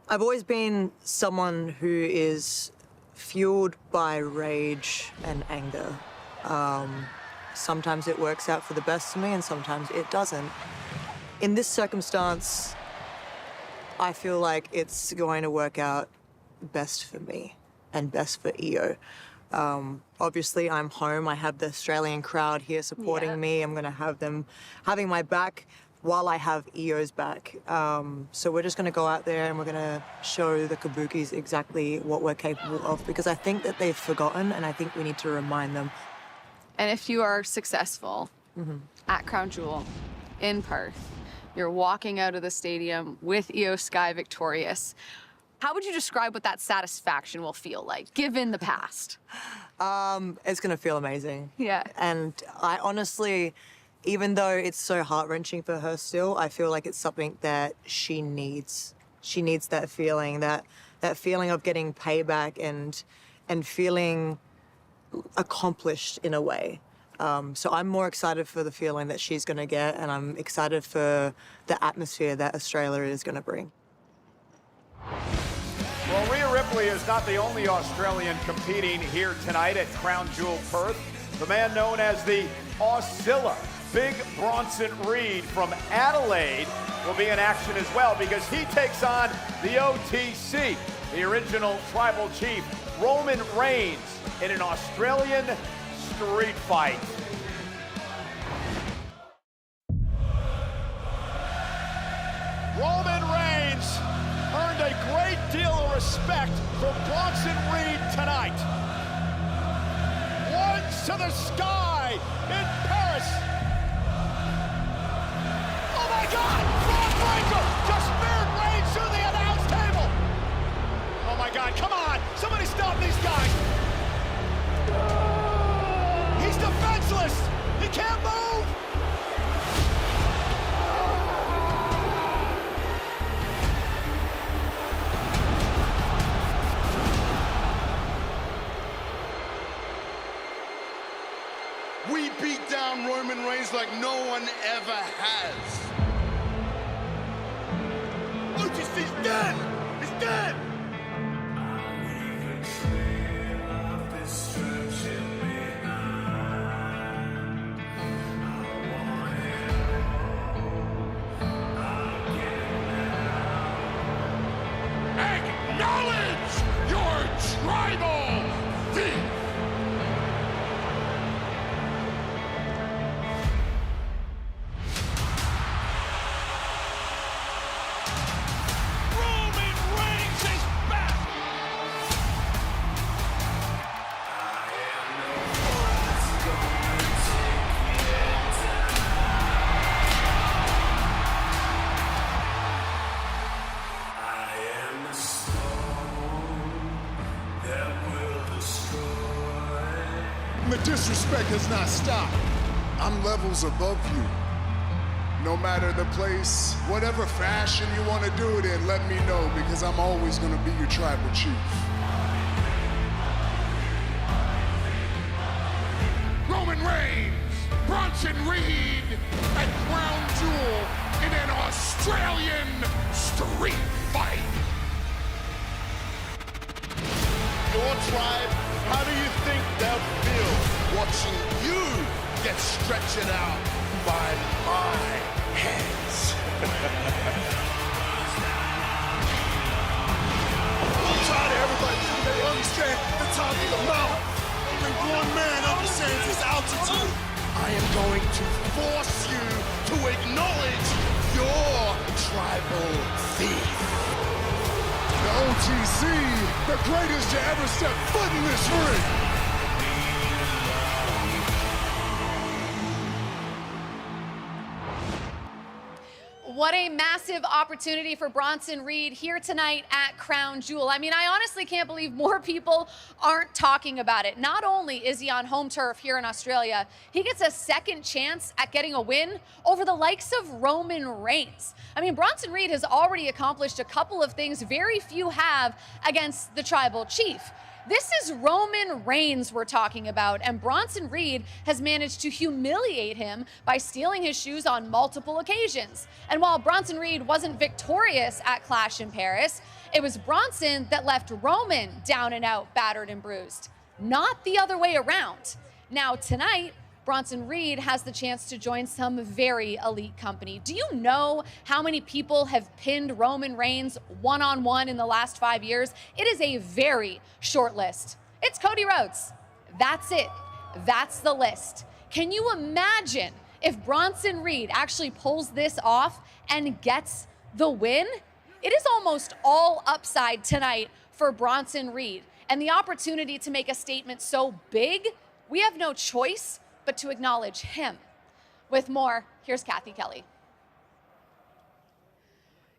I've always been someone who is fueled by rage and anger. Sometimes it works out for the best for me and sometimes it doesn't. In this circumstance, I feel like it's going to work out best for me and best for EO. Obviously, I'm home. I have the Australian crowd here supporting me. I'm going to have them having my back while I have EO's back. So we're just gonna go out there and we're gonna show the Kabukis exactly what we're capable of, because I think that they've forgotten and I think we need to remind them. And if you are successful at Crown Jewel in Perth, you're walking out of the stadium with EO Sky victorious, how would you describe what that satisfaction will feel like, given the past? It's gonna feel amazing. Yeah. And I honestly, even though it's so heart-wrenching for her still, I feel like it's something that she needs. She needs that feeling, that feeling of getting payback and feeling accomplished in a way. So I'm more excited for the feeling that she's gonna get, and I'm excited for the atmosphere that Australia is gonna bring. Well, Rhea Ripley is not the only Australian competing here tonight at Crown Jewel Perth. The man known as the Auszilla Big Bronson Reed from Adelaide will be in action as well because he takes on the OTC, the original tribal chief, Roman Reigns, in an Australian street fight. Roman Reigns earned a great deal of respect from Bronson Reed tonight. Once to the sky in Paris. Oh my God! Braun Breaker just speared Reigns through the announce table. Oh my God! Come on! Somebody stop these guys! He's defenseless. He can't move. We beat down Roman Reigns like no one ever has. Otis is dead! He's dead! Acknowledge your tribal thief! Roman Reigns is back. The disrespect has not stopped. I'm levels above you. No matter the place, whatever fashion you want to do it in, let me know because I'm always going to be your tribal chief. Roman Reigns, Bronson Reed, and Crown Jewel in an Australian street fight. Your tribe, how do you think they'll feel watching you get stretched out by my hands? I'm tired of everybody thinking they understand the top of the mountain. When one man understands his altitude, I am going to force you to acknowledge your tribal thief. The OTC, the greatest to ever step foot in this ring. What a massive opportunity for Bronson Reed here tonight at Crown Jewel. I mean, I honestly can't believe more people aren't talking about it. Not only is he on home turf here in Australia, he gets a second chance at getting a win over the likes of Roman Reigns. I mean, Bronson Reed has already accomplished a couple of things very few have against the tribal chief. This is Roman Reigns we're talking about, and Bronson Reed has managed to humiliate him by stealing his shoes on multiple occasions. And while Bronson Reed wasn't victorious at Clash in Paris, it was Bronson that left Roman down and out, battered and bruised, not the other way around. Now tonight, Bronson Reed has the chance to join some very elite company. Do you know how many people have pinned Roman Reigns one-on-one in the last 5 years? It is a very short list. It's Cody Rhodes. That's it. That's the list. Can you imagine if Bronson Reed actually pulls this off and gets the win? It is almost all upside tonight for Bronson Reed. And the opportunity to make a statement so big, we have no choice but to acknowledge him. With more, here's Kathy Kelly.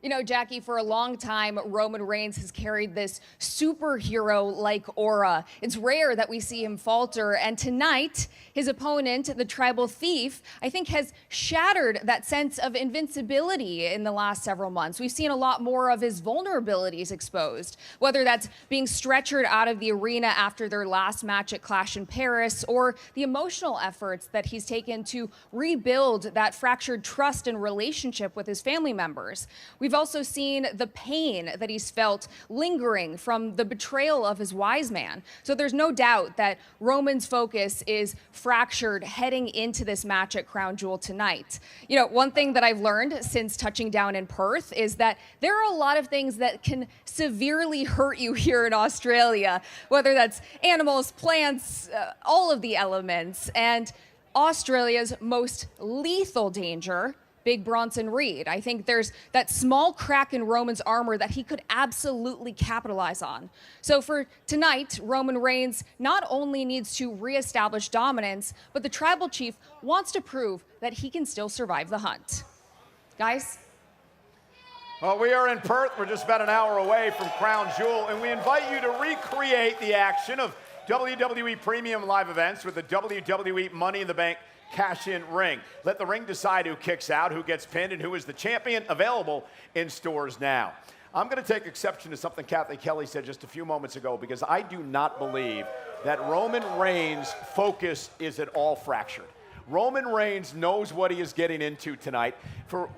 You know, Jackie, for a long time, Roman Reigns has carried this superhero-like aura. It's rare that we see him falter, and tonight, his opponent, the Tribal Thief, I think has shattered that sense of invincibility in the last several months. We've seen a lot more of his vulnerabilities exposed, whether that's being stretchered out of the arena after their last match at Clash in Paris, or the emotional efforts that he's taken to rebuild that fractured trust and relationship with his family members. We've We've also seen the pain that he's felt lingering from the betrayal of his wise man. So there's no doubt that Roman's focus is fractured heading into this match at Crown Jewel tonight. You know, one thing that I've learned since touching down in Perth is that there are a lot of things that can severely hurt you here in Australia, whether that's animals, plants, all of the elements. And Australia's most lethal danger, Big Bronson Reed. I think there's that small crack in Roman's armor that he could absolutely capitalize on. So for tonight, Roman Reigns not only needs to reestablish dominance, but the tribal chief wants to prove that he can still survive the hunt. Guys? Well, we are in Perth. We're just about an hour away from Crown Jewel, and we invite you to recreate the action of WWE Premium Live events with the WWE Money in the Bank cash-in ring. Let the ring decide who kicks out, who gets pinned, and who is the champion. Available in stores now. I'm going to take exception to something Kathy Kelly said just a few moments ago, because I do not believe that Roman Reigns' focus is at all fractured. Roman Reigns knows what he is getting into tonight. For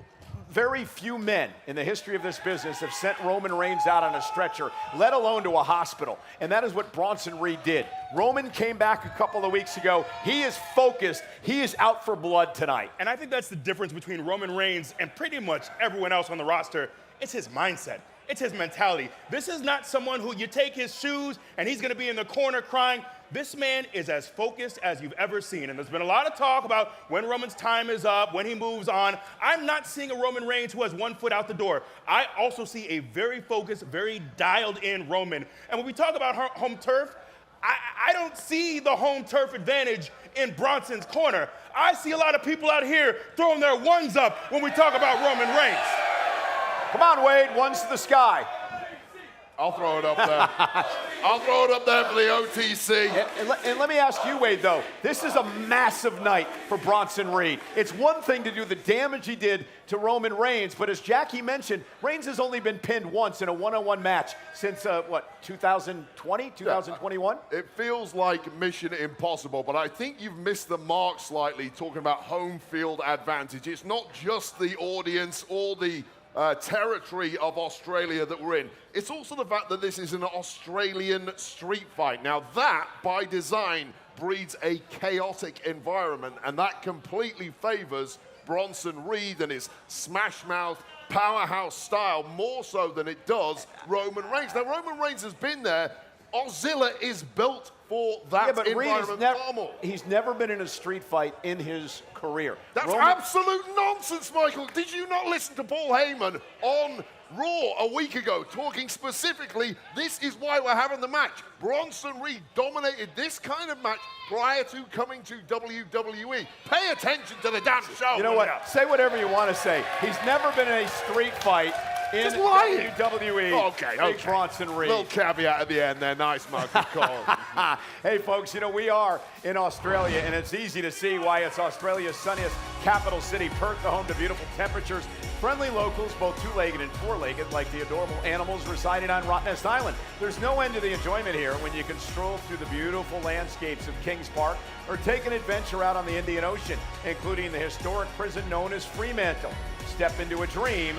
very few men in the history of this business have sent Roman Reigns out on a stretcher, let alone to a hospital. And that is what Bronson Reed did. Roman came back a couple of weeks ago. He is focused. He is out for blood tonight. And I think that's the difference between Roman Reigns and pretty much everyone else on the roster. It's his mindset. It's his mentality. This is not someone who you take his shoes and he's going to be in the corner crying. This man is as focused as you've ever seen. And there's been a lot of talk about when Roman's time is up, when he moves on. I'm not seeing a Roman Reigns who has one foot out the door. I also see a very focused, very dialed in Roman. And when we talk about home turf, I don't see the home turf advantage in Bronson's corner. I see a lot of people out here throwing their ones up when we talk about Roman Reigns. Come on, Wade, ones to the sky. I'll throw it up there. I'll throw it up there for the OTC. And let me ask you, Wade, though. This is a massive night for Bronson Reed. It's one thing to do the damage he did to Roman Reigns, but as Jackie mentioned, Reigns has only been pinned once in a one-on-one match since, 2020, 2021? It feels like Mission Impossible, but I think you've missed the mark slightly talking about home field advantage. It's not just the audience or the territory of Australia that we're in. It's also the fact that this is an Australian street fight. Now that, by design, breeds a chaotic environment, and that completely favors Bronson Reed and his smash mouth powerhouse style more so than it does Roman Reigns. Now Roman Reigns has been there. Auszilla is built for that environment. He's never been in a street fight in his career. That's absolute nonsense, Michael. Did you not listen to Paul Heyman on Raw a week ago talking specifically, this is why we're having the match. Bronson Reed dominated this kind of match prior to coming to WWE. Pay attention to the damn show. You know what? Say whatever you want to say. He's never been in a street fight in WWE. Okay. Bronson Reed. Little caveat at the end there. Nice, Michael Cole. Hey, folks, you know, we are in Australia, and it's easy to see why it's Australia's sunniest capital city, Perth, the home to beautiful temperatures, friendly locals, both two-legged and four-legged, like the adorable animals residing on Rottnest Island. There's no end to the enjoyment here when you can stroll through the beautiful landscapes of Kings Park or take an adventure out on the Indian Ocean, including the historic prison known as Fremantle. Step into a dream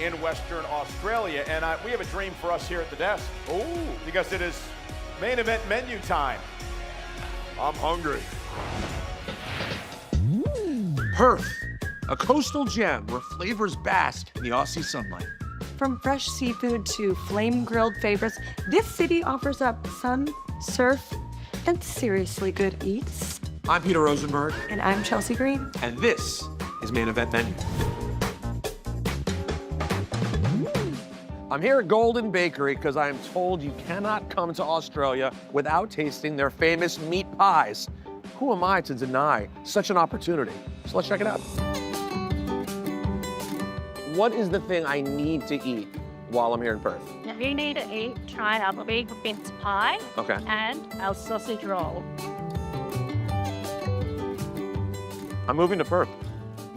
in Western Australia. And we have a dream for us here at the desk. Oh, because it is main event menu time. I'm hungry. Perth, a coastal gem where flavors bask in the Aussie sunlight. From fresh seafood to flame-grilled favorites, this city offers up sun, surf, and seriously good eats. I'm Peter Rosenberg. And I'm Chelsea Green. And this is Main Event Menu. I'm here at Golden Bakery because I am told you cannot come to Australia without tasting their famous meat pies. Who am I to deny such an opportunity? So let's check it out. What is the thing I need to eat while I'm here in Perth? You need to try our big mince pie and our sausage roll. I'm moving to Perth.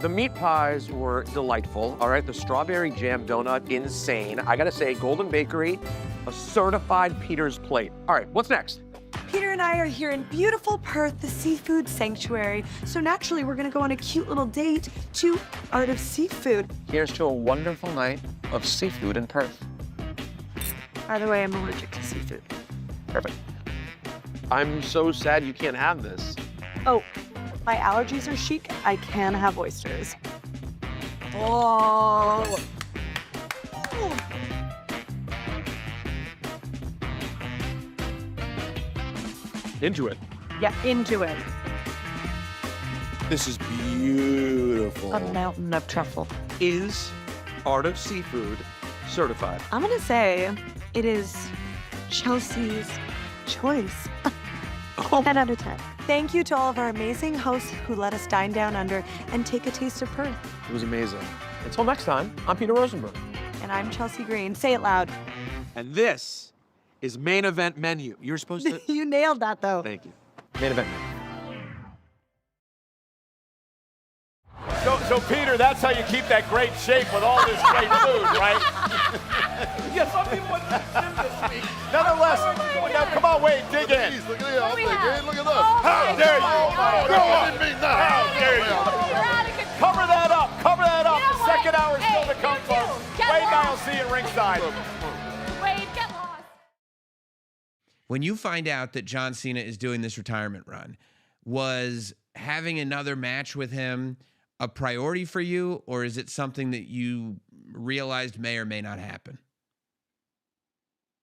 The meat pies were delightful, all right? The strawberry jam donut, insane. I gotta say, Golden Bakery, a certified Peter's plate. All right, what's next? Peter and I are here in beautiful Perth, the seafood sanctuary. So naturally, we're gonna go on a cute little date to Art of Seafood. Here's to a wonderful night of seafood in Perth. By the way, I'm allergic to seafood. Perfect. I'm so sad you can't have this. Oh, my allergies are chic. I can have oysters. Oh. Into it. Yeah, into it. This is beautiful. A mountain of truffle. Is Art of Seafood certified? I'm gonna say it is Chelsea's choice. 10 out of 10. Thank you to all of our amazing hosts who let us dine down under and take a taste of Perth. It was amazing. Until next time, I'm Peter Rosenberg. And I'm Chelsea Green. Say it loud. And this is Main Event Menu. You're supposed to... You nailed that, though. Thank you. Main Event Menu. So Peter, that's how you keep that great shape with all this great food, right? Yeah, some people went to the gym this week. Nonetheless, now come on, Wade, dig in. Jeez, look at this. I'm thinking, look at this. How dare you? No, I didn't mean that. How dare you? Cover that up. Cover that up. The second hour is still to come, folks. Wade and I will see you at ringside. Wade, get lost. When you find out that John Cena is doing this retirement run, was having another match with him a priority for you, or is it something that you realized may or may not happen?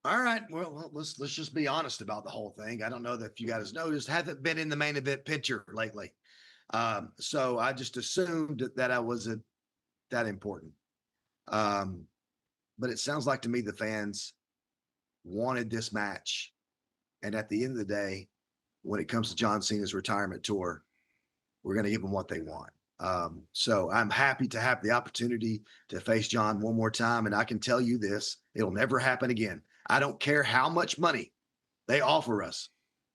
All right. Well, let's just be honest about the whole thing. I don't know that if you guys noticed, haven't been in the main event picture lately. So I just assumed that I wasn't that important. But it sounds like to me the fans wanted this match. And at the end of the day, when it comes to John Cena's retirement tour, we're going to give them what they want. So I'm happy to have the opportunity to face John one more time. And I can tell you this, it'll never happen again. I don't care how much money they offer us.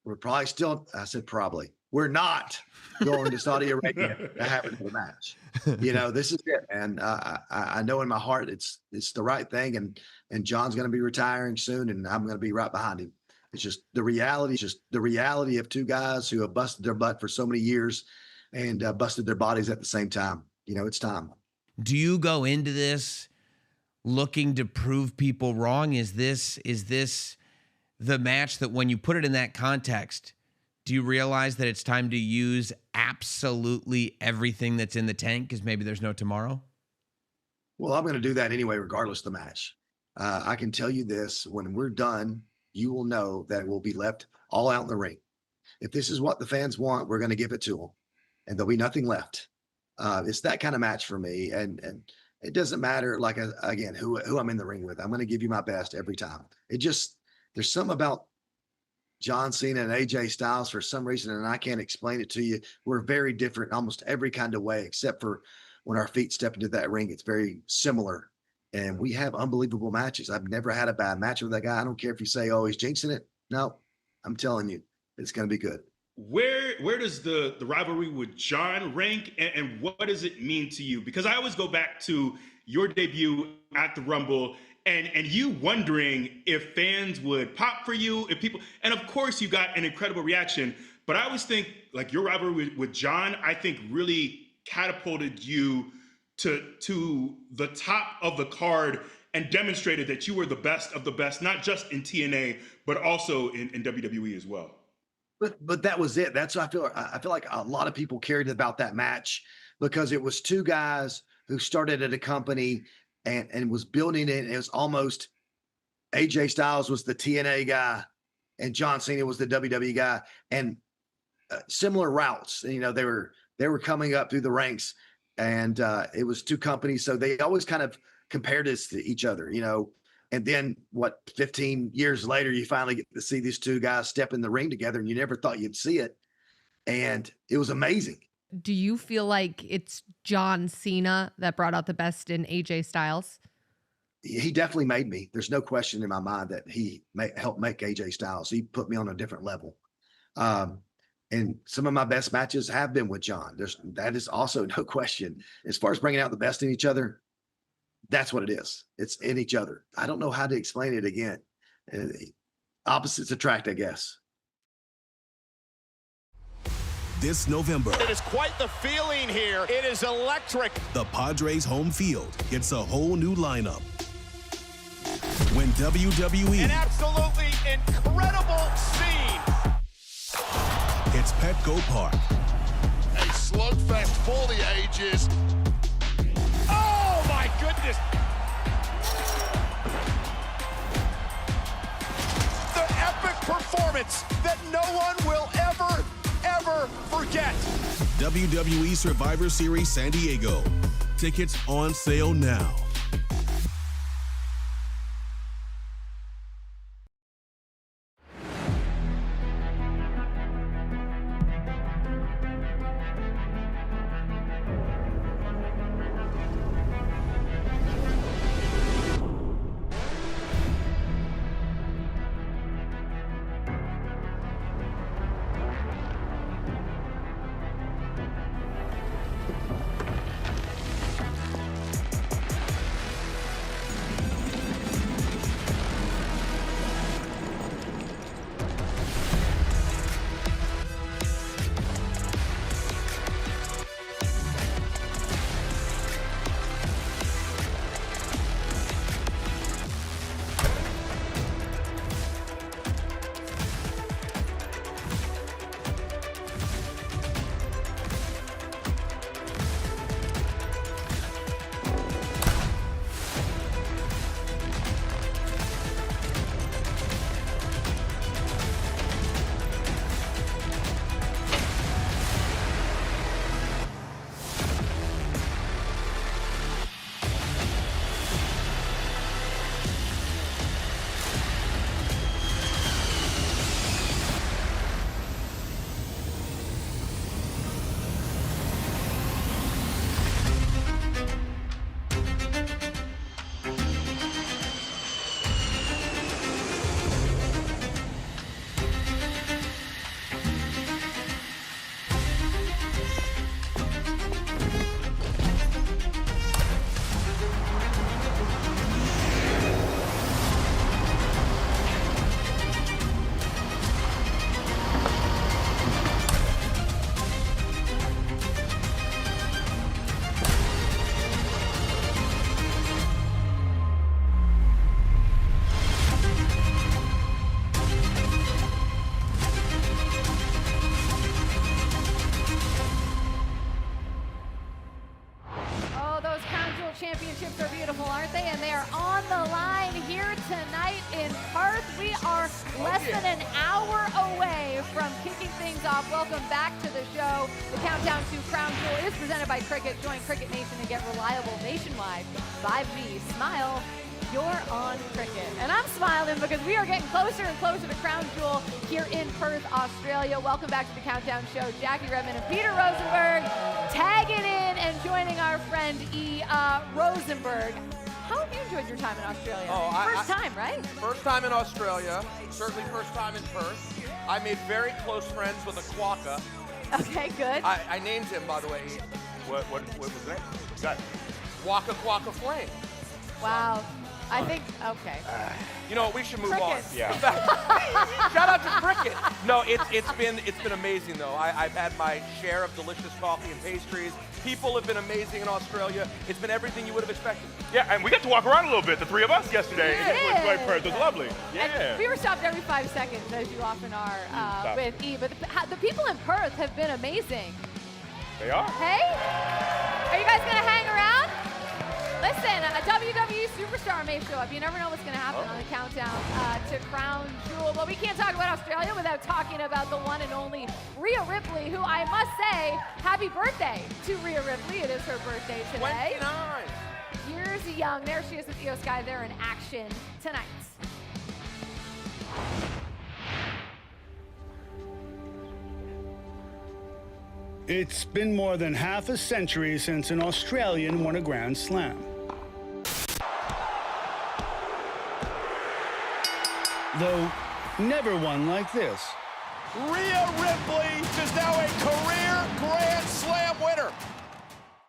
We're probably still, I said probably, we're not going to Saudi Arabia to have another match. You know, this is it. And I know in my heart it's the right thing. And John's going to be retiring soon, and I'm going to be right behind him. It's just the reality of two guys who have busted their butt for so many years and busted their bodies at the same time. You know, it's time. Do you go into this looking to prove people wrong? Is this the match that when you put it in that context, do you realize that it's time to use absolutely everything that's in the tank because maybe there's no tomorrow? Well, I'm going to do that anyway, regardless of the match. I can tell you this, when we're done, you will know that it will be left all out in the ring. If this is what the fans want, we're going to give it to them, and there'll be nothing left. It's that kind of match for me. And it doesn't matter, like, again, who I'm in the ring with. I'm going to give you my best every time. There's something about John Cena and AJ Styles for some reason, and I can't explain it to you. We're very different in almost every kind of way, except for when our feet step into that ring, it's very similar. And we have unbelievable matches. I've never had a bad match with that guy. I don't care if you say, oh, he's jinxing it. No, I'm telling you, it's going to be good. Where does the rivalry with John rank, and what does it mean to you? Because I always go back to your debut at the Rumble and you wondering if fans would pop for you, if people, and of course you got an incredible reaction, but I always think like your rivalry with John, I think really catapulted you to the top of the card and demonstrated that you were the best of the best, not just in TNA, but also in WWE as well. But that was it. That's what I feel like a lot of people cared about that match because it was two guys who started at a company and was building it. It was almost AJ Styles was the TNA guy and John Cena was the WWE guy, and similar routes. You know, they were coming up through the ranks, and it was two companies, so they always kind of compared us to each other. You know. And then 15 years later, you finally get to see these two guys step in the ring together, and you never thought you'd see it. And it was amazing. Do you feel like it's John Cena that brought out the best in AJ Styles? He definitely made me. There's no question in my mind that he helped make AJ Styles. He put me on a different level. And some of my best matches have been with John. That is also no question. As far as bringing out the best in each other, that's what it is. It's in each other. I don't know how to explain it again. Opposites attract, I guess. this November. It is quite the feeling here. It is electric. The Padres' home field gets a whole new lineup. When WWE An absolutely incredible scene. hits Petco Park. A slugfest for the ages. Oh my goodness. The epic performance that no one will ever forget. WWE Survivor Series San Diego. Tickets on sale now. Championships are beautiful, aren't they? And they are on the line here tonight in Perth. We are less than an hour away from kicking things off. Welcome back to the show. The Countdown to Crown Jewel is presented by Cricket. Join Cricket Nation and get reliable nationwide 5G. Smile. You're on Cricket. And I'm smiling because we are getting closer and closer to Crown Jewel here in Perth, Australia. Welcome back to the Countdown Show. Jackie Redmond and Peter Rosenberg tagging in and joining our friend E. Rosenberg. How have you enjoyed your time in Australia? First time, right? First time in Australia. Certainly first time in Perth. I made very close friends with a quokka. Okay, good. I named him, by the way. What was that? Got Waka Quokka Flame. Wow. I think, okay. You know, we should move Cricket. on. Yeah. Shout out to Cricket. No, it's been amazing though. I've had my share of delicious coffee and pastries. People have been amazing in Australia. It's been everything you would have expected. Yeah, and we got to walk around a little bit, the three of us yesterday. We did. Perth. It was lovely. Yeah. And we were stopped every 5 seconds, as you often are with E. But the people in Perth have been amazing. They are. Hey? Are you guys going to hang around? Listen, a WWE superstar may show up. You never know what's going to happen on the countdown to Crown Jewel. But we can't talk about Australia without talking about the one and only Rhea Ripley, who I must say, happy birthday to Rhea Ripley. It is her birthday today. 29. Years young. There she is with Io Sky. They're in action tonight. It's been more than half a century since an Australian won a Grand Slam. Though never one like this. Rhea Ripley is now a career Grand Slam winner.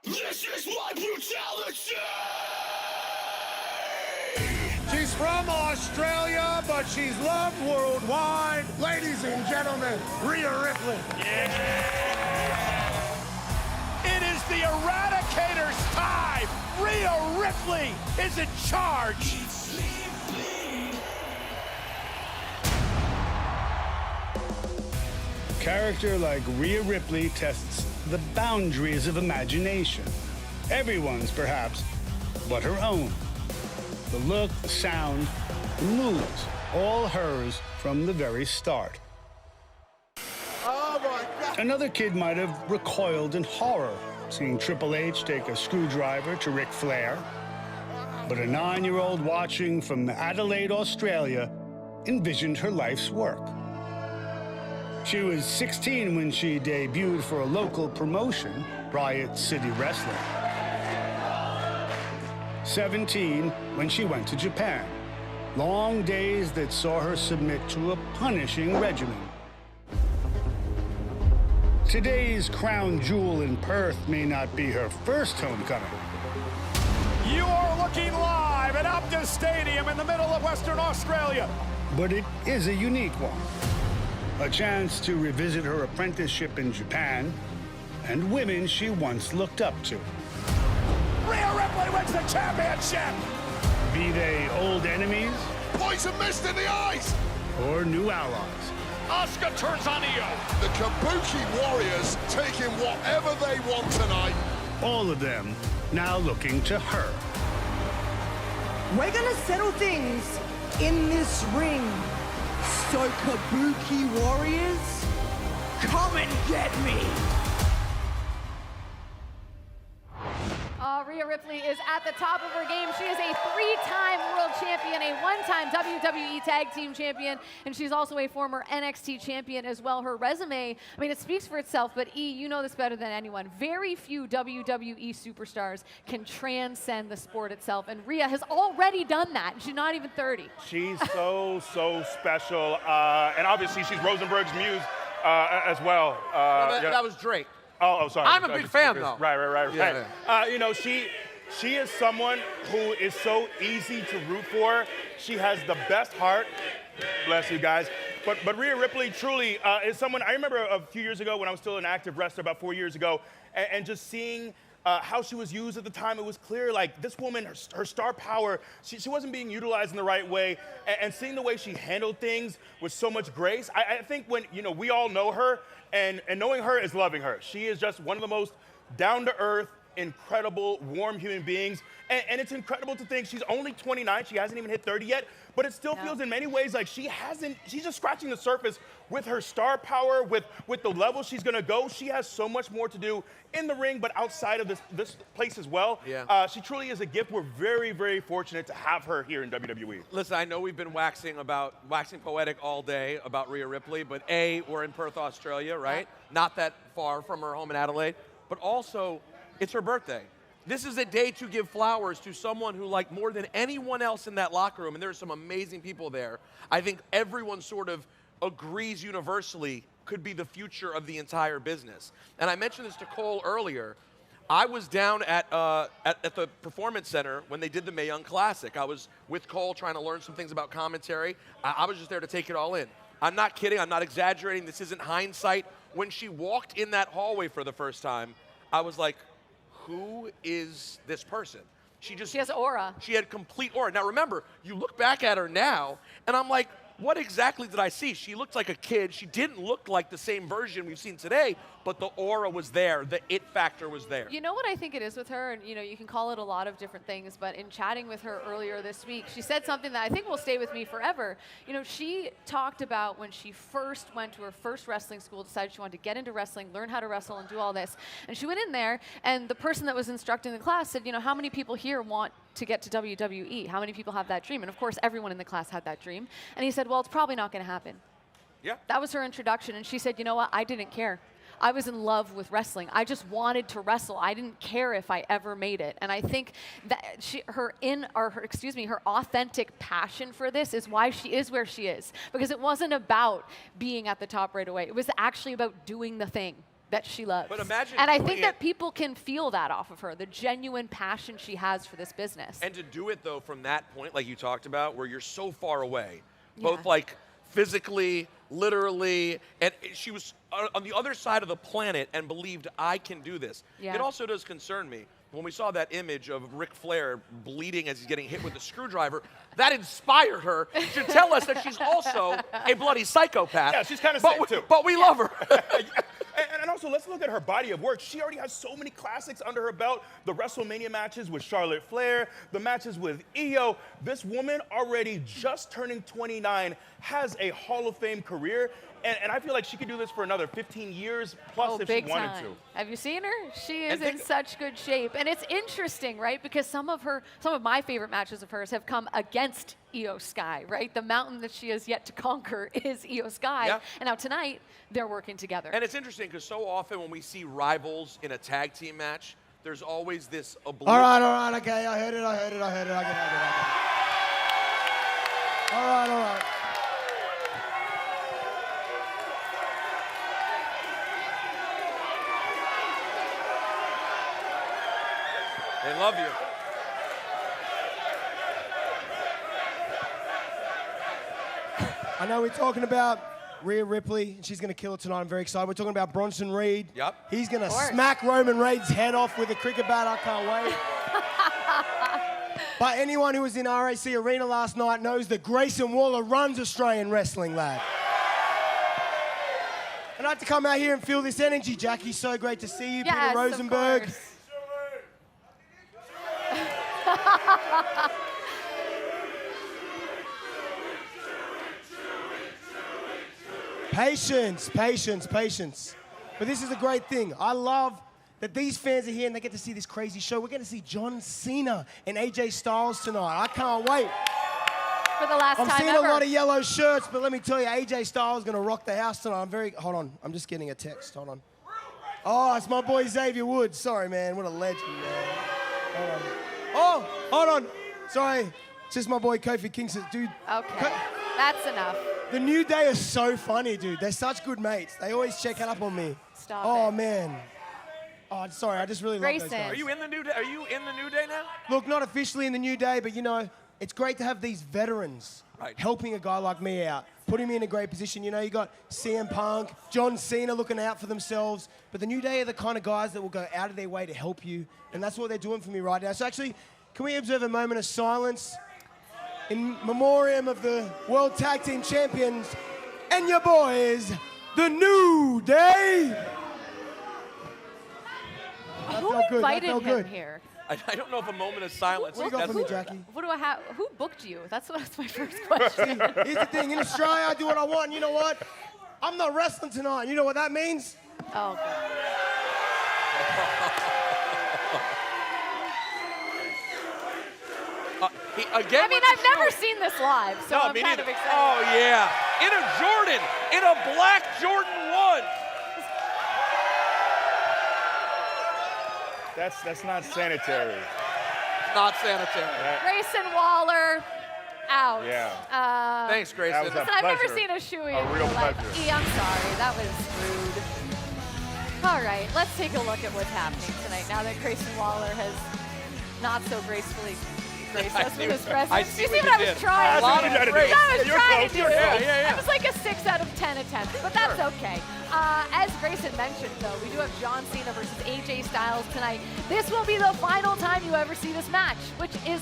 This is my brutality! She's from Australia, but she's loved worldwide. Ladies and gentlemen, Rhea Ripley. Yeah. Eradicator's time. Rhea Ripley is in charge. Character like Rhea Ripley tests the boundaries of imagination. Everyone's, perhaps, but her own. The look, the sound, the moves, all hers from the very start. Oh my God. Another kid might have recoiled in horror, seeing Triple H take a screwdriver to Ric Flair. But a 9-year-old watching from Adelaide, Australia, envisioned her life's work. She was 16 when she debuted for a local promotion, Riot City Wrestling. 17 when she went to Japan. Long days that saw her submit to a punishing regimen. Today's crown jewel in Perth may not be her first homecoming. You are looking live at Optus Stadium in the middle of Western Australia. But it is a unique one. A chance to revisit her apprenticeship in Japan and women she once looked up to. Rhea Ripley wins the championship. Be they old enemies Poison mist in the eyes. or new allies. Asuka turns on Io. The Kabuki Warriors taking whatever they want tonight. All of them now looking to her. We're gonna settle things in this ring. So Kabuki Warriors, come and get me. Rhea Ripley is at the top of her game. She is a 3-time world champion, a 1-time WWE Tag Team champion, and she's also a former NXT champion as well. Her resume, I mean, it speaks for itself, but E, you know this better than anyone. Very few WWE superstars can transcend the sport itself, and Rhea has already done that. She's not even 30. She's so special, and obviously she's Rosenberg's muse as well. That was Drake. Oh, sorry. I'm a big fan, though. Right. Yeah. You know, she is someone who is so easy to root for. She has the best heart. Bless you guys. But Rhea Ripley truly is someone, I remember a few years ago when I was still an active wrestler, about 4 years ago, and just seeing how she was used at the time, it was clear, like, this woman, her star power, she wasn't being utilized in the right way, and seeing the way she handled things with so much grace, I think when, you know, we all know her, and knowing her is loving her. She is just one of the most down-to-earth, incredible, warm human beings, and it's incredible to think she's only 29, she hasn't even hit 30 yet, but it still feels in many ways like she's just scratching the surface with her star power, with the level she's gonna go. She has so much more to do in the ring, but outside of this place as well. Yeah. She truly is a gift. We're very, very fortunate to have her here in WWE. Listen, I know we've been waxing poetic all day about Rhea Ripley, but A, we're in Perth, Australia, right? Not that far from her home in Adelaide, but also it's her birthday. This is a day to give flowers to someone who, like, more than anyone else in that locker room, and there are some amazing people there, I think everyone sort of agrees universally could be the future of the entire business. And I mentioned this to Cole earlier. I was down at the Performance Center when they did the Mae Young Classic. I was with Cole trying to learn some things about commentary. I was just there to take it all in. I'm not kidding. I'm not exaggerating. This isn't hindsight. When she walked in that hallway for the first time, I was like, who is this person? She has aura. She had complete aura. Now remember, you look back at her now, and I'm like, what exactly did I see? She looked like a kid. She didn't look like the same version we've seen today, but the aura was there. The it factor was there. You know what I think it is with her, and you know, you can call it a lot of different things, but in chatting with her earlier this week, she said something that I think will stay with me forever. You know, she talked about when she first went to her first wrestling school, decided she wanted to get into wrestling, learn how to wrestle and do all this. And she went in there, and the person that was instructing the class said, you know, how many people here want to get to WWE? How many people have that dream? And of course, everyone in the class had that dream. And he said, well, it's probably not going to happen. Yeah. That was her introduction. And she said, you know what? I didn't care. I was in love with wrestling. I just wanted to wrestle. I didn't care if I ever made it. And I think that her authentic passion for this is why she is where she is. Because it wasn't about being at the top right away. It was actually about doing the thing that she loves. But imagine and I doing think that people can feel that off of her, the genuine passion she has for this business. And to do it, though, from that point, like you talked about, where you're so far away, Yeah. both like physically, literally, and she was on the other side of the planet and believed, I can do this. Yeah. It also does concern me. When we saw that image of Ric Flair bleeding as he's getting hit with a screwdriver, that inspired her to tell us that she's also a bloody psychopath. Yeah, she's kind of but sick too. But we love her. And also, let's look at her body of work. She already has so many classics under her belt. The WrestleMania matches with Charlotte Flair, the matches with Io. This woman, already just turning 29, has a Hall of Fame career. And I feel like she could do this for another 15 years plus if she big wanted time. to. Have you seen her? She is in such good shape. And it's interesting, right? Because some of my favorite matches of hers have come against Io Sky, right? The mountain that she has yet to conquer is Io Sky. Yeah. And now tonight, they're working together. And it's interesting because so often when we see rivals in a tag team match, there's always this All right, okay, I heard it, I get it. All right. They love you. I know we're talking about Rhea Ripley. She's going to kill it tonight. I'm very excited. We're talking about Bronson Reed. Yep. He's going to smack Roman Reigns' head off with a cricket bat. I can't wait. But anyone who was in RAC Arena last night knows that Grayson Waller runs Australian wrestling, lad. And I had to come out here and feel this energy, Jackie. So great to see you, Yes, Peter of Rosenberg. course. Patience. But this is a great thing. I love that these fans are here and they get to see this crazy show. We're going to see John Cena and AJ Styles tonight. I can't wait. For the last I'm time seeing ever. a lot of yellow shirts, but let me tell you, AJ Styles is going to rock the house tonight. Hold on. I'm just getting a text. Hold on. Oh, it's my boy Xavier Woods. Sorry, man. What a legend, man. Hold on. Oh, hold on. Sorry. It's just my boy Kofi Kingston. Dude. Okay. That's enough. The New Day is so funny, dude. They're such good mates. They always check up on me. Stop Oh, it. man. Oh, sorry. I just really love those Grayson. guys. Are you in the New Day? Are you in the New Day now? Look, not officially in the New Day, but you know, it's great to have these veterans helping a guy like me out, putting me in a great position. You know, you got CM Punk, John Cena looking out for themselves, but the New Day are the kind of guys that will go out of their way to help you, and that's what they're doing for me right now. So actually, can we observe a moment of silence in memoriam of the World Tag Team Champions and your boys, the New Day? That Who felt good. That invited felt him good. here? I don't know if a moment of silence. What do you got for me, Jackie? What do I have? Who booked you? That's my first question. Here's the thing. In Australia, I do what I want. And you know what? I'm not wrestling tonight. You know what that means? Oh, God. Again, I mean, I've never seen this live, so I'm me kind neither. of excited. Oh, yeah. In a Jordan. In a black Jordan 1. That's not sanitary. Not sanitary. Grayson Waller, out. Yeah. Thanks, Grayson. That was a Listen, I've never pleasure. seen a shoey A in real real life. pleasure. E, I'm sorry. That was rude. All right, let's take a look at what's happening tonight now that Grayson Waller has not so gracefully graced us with his presence. I see you what see you what I did. was trying A lot to of do? grace. I was You're trying close, to you're do. close. Yeah. That was like a 6 out of 10 attempt, but that's okay. As Grayson mentioned, though, we do have John Cena versus AJ Styles tonight. This will be the final time you ever see this match, which is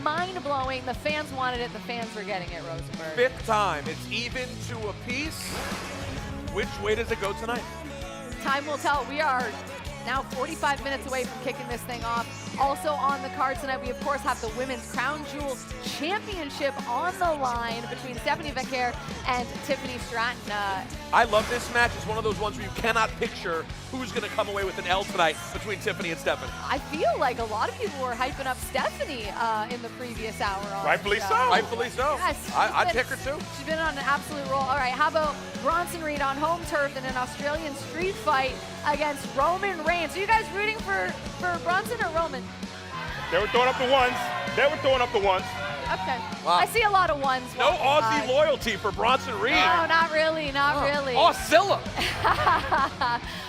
mind-blowing. The fans wanted it. The fans were getting it, Rosenberg. 5th time. It's even to a piece. Which way does it go tonight? Time will tell. We are now 45 minutes away from kicking this thing off. Also on the card tonight, we of course have the Women's Crown Jewel Championship on the line between Stephanie Becker and Tiffany Stratton. I love this match. It's one of those ones where you cannot picture who's going to come away with an L tonight between Tiffany and Stephanie. I feel like a lot of people were hyping up Stephanie in the previous hour. On Rightfully the so. show. Rightfully so. Yes, I'd pick her too. She's been on an absolute roll. All right, how about Bronson Reed on home turf in an Australian street fight against Roman Reigns? Are you guys rooting for Bronson or Roman? They were throwing up the ones. Okay. Wow. I see a lot of ones. No walking Aussie by. loyalty for Bronson Reed. No, not really, not really. Auszilla.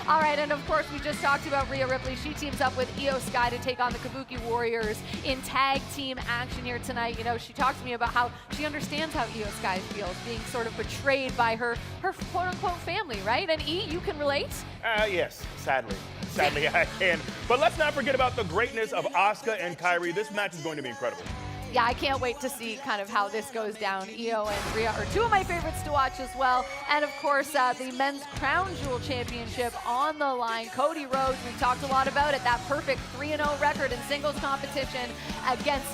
All right, and of course, we just talked about Rhea Ripley. She teams up with Io Sky to take on the Kabuki Warriors in tag team action here tonight. You know, she talked to me about how she understands how Io Sky feels, being sort of betrayed by her quote-unquote family, right? And E, you can relate? Yes, sadly. Sadly, I can. But let's not forget about the greatness of Asuka and Kairi. This match is going to be incredible. Yeah, I can't wait to see kind of how this goes down. Io and Rhea are two of my favorites to watch as well. And of course, the men's crown jewel championship on the line. Cody Rhodes, we've talked a lot about it, that perfect 3-0 record in singles competition against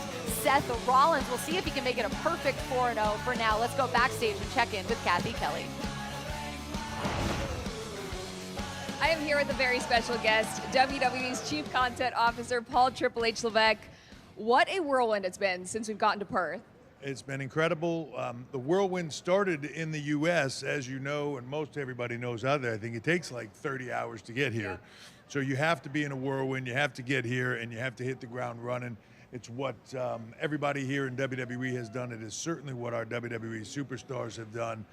Seth Rollins. We'll see if he can make it a perfect 4-0 for now. Let's go backstage and check in with Kathy Kelly. I am here with a very special guest, WWE's Chief Content Officer, Paul Triple H Levesque. What a whirlwind it's been since we've gotten to Perth. It's been incredible. The whirlwind started in the U.S., as you know, and most everybody knows out there. I think it takes like 30 hours to get here. Yeah. So you have to be in a whirlwind, you have to get here, and you have to hit the ground running. It's what everybody here in WWE has done. It is certainly what our WWE superstars have done.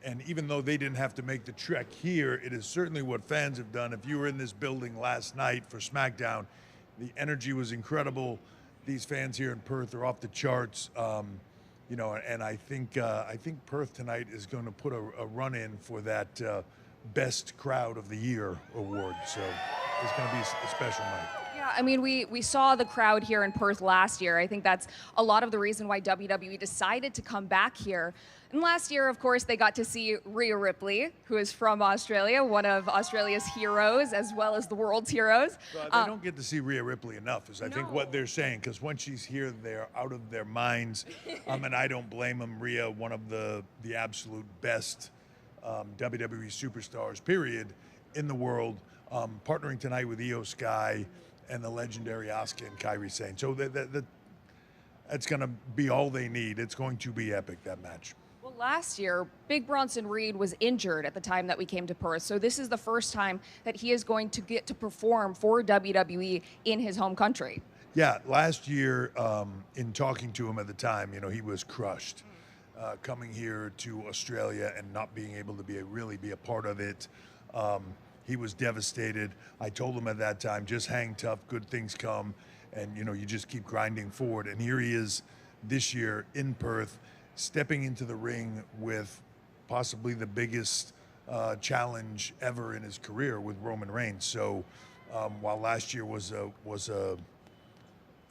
And even though they didn't have to make the trek here, it is certainly what fans have done. If you were in this building last night for SmackDown, the energy was incredible. These fans here in Perth are off the charts, you know, and I think Perth tonight is going to put a run in for that Best Crowd of the Year award. So it's going to be a special night. Yeah, I mean, we saw the crowd here in Perth last year. I think that's a lot of the reason why WWE decided to come back here. And last year, of course, they got to see Rhea Ripley, who is from Australia, one of Australia's heroes, as well as the world's heroes. Well, they don't get to see Rhea Ripley enough, is I think what they're saying, because when she's here, they're out of their minds. And I don't blame them. Rhea, one of the absolute best WWE superstars, period, in the world, partnering tonight with Io Sky and the legendary Asuka and Kairi Sane. So that's going to be all they need. It's going to be epic, that match. Well, last year, Big Bronson Reed was injured at the time that we came to Perth. So this is the first time that he is going to get to perform for WWE in his home country. Yeah, last year, in talking to him at the time, you know, he was crushed. Coming here to Australia and not being able to really be a part of it. He was devastated. I told him at that time, just hang tough, good things come, and you know, you just keep grinding forward. And here he is this year in Perth, stepping into the ring with possibly the biggest challenge ever in his career with Roman Reigns. So while last year was an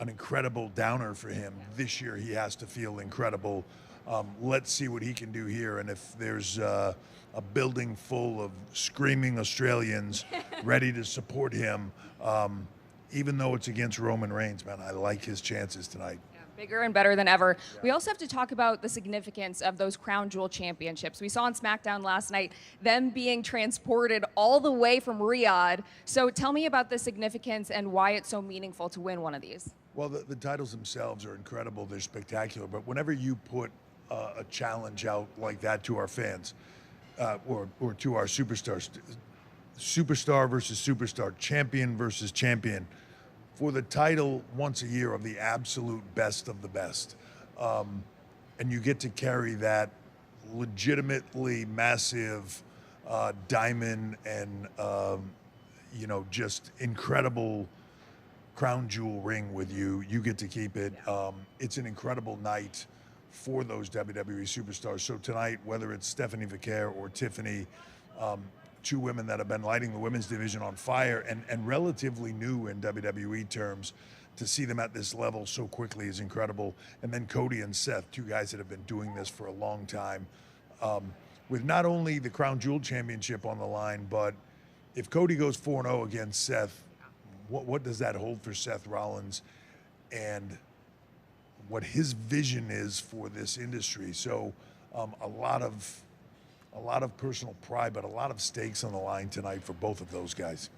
incredible downer for him, this year he has to feel incredible. Let's see what he can do here, and if there's a building full of screaming Australians ready to support him, even though it's against Roman Reigns, man, I like his chances tonight. Bigger and better than ever. Yeah. We also have to talk about the significance of those Crown Jewel championships. We saw on SmackDown last night them being transported all the way from Riyadh. So tell me about the significance and why it's so meaningful to win one of these. Well, the titles themselves are incredible. They're spectacular. But whenever you put a challenge out like that to our fans or to our superstars, superstar versus superstar, champion versus champion, for the title once a year of the absolute best of the best. And you get to carry that legitimately massive diamond and, you know, just incredible crown jewel ring with you. You get to keep it. It's an incredible night for those WWE superstars. So tonight, whether it's Stephanie Vaquer or Tiffany, two women that have been lighting the women's division on fire and relatively new in WWE terms, to see them at this level so quickly is incredible. And then Cody and Seth, two guys that have been doing this for a long time, with not only the Crown Jewel Championship on the line, but if Cody goes 4-0 against Seth, what does that hold for Seth Rollins and what his vision is for this industry? So a lot of personal pride, but a lot of stakes on the line tonight for both of those guys.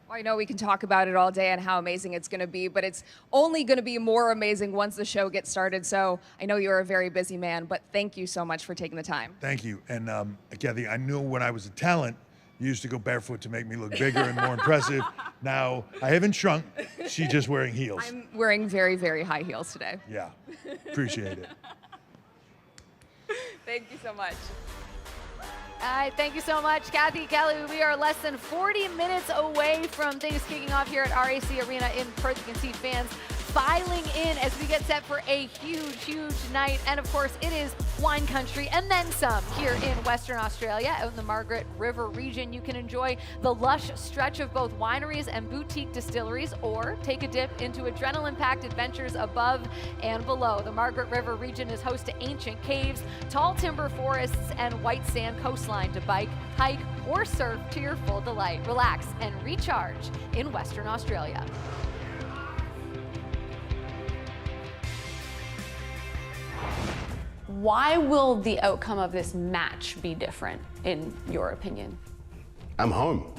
Well, I know we can talk about it all day and how amazing it's going to be, but it's only going to be more amazing once the show gets started. So I know you're a very busy man, but thank you so much for taking the time. Thank you. And Kathy, I knew when I was a talent, You used to go barefoot to make me look bigger and more impressive. Now I haven't shrunk. She's just wearing heels. I'm wearing very, very high heels today. Yeah, appreciate it. Thank you so much. All right, thank you so much, Kathy Kelly. We are less than 40 minutes away from things kicking off here at RAC Arena in Perth. You can see fans filing in as we get set for a huge, huge night. And of course, it is wine country and then some here in Western Australia. Out in the Margaret River region, you can enjoy the lush stretch of both wineries and boutique distilleries, or take a dip into adrenaline-packed adventures above and below. The Margaret River region is host to ancient caves, tall timber forests, and white sand coastline to bike, hike, or surf to your full delight. Relax and recharge in Western Australia. Why will the outcome of this match be different, in your opinion? I'm home.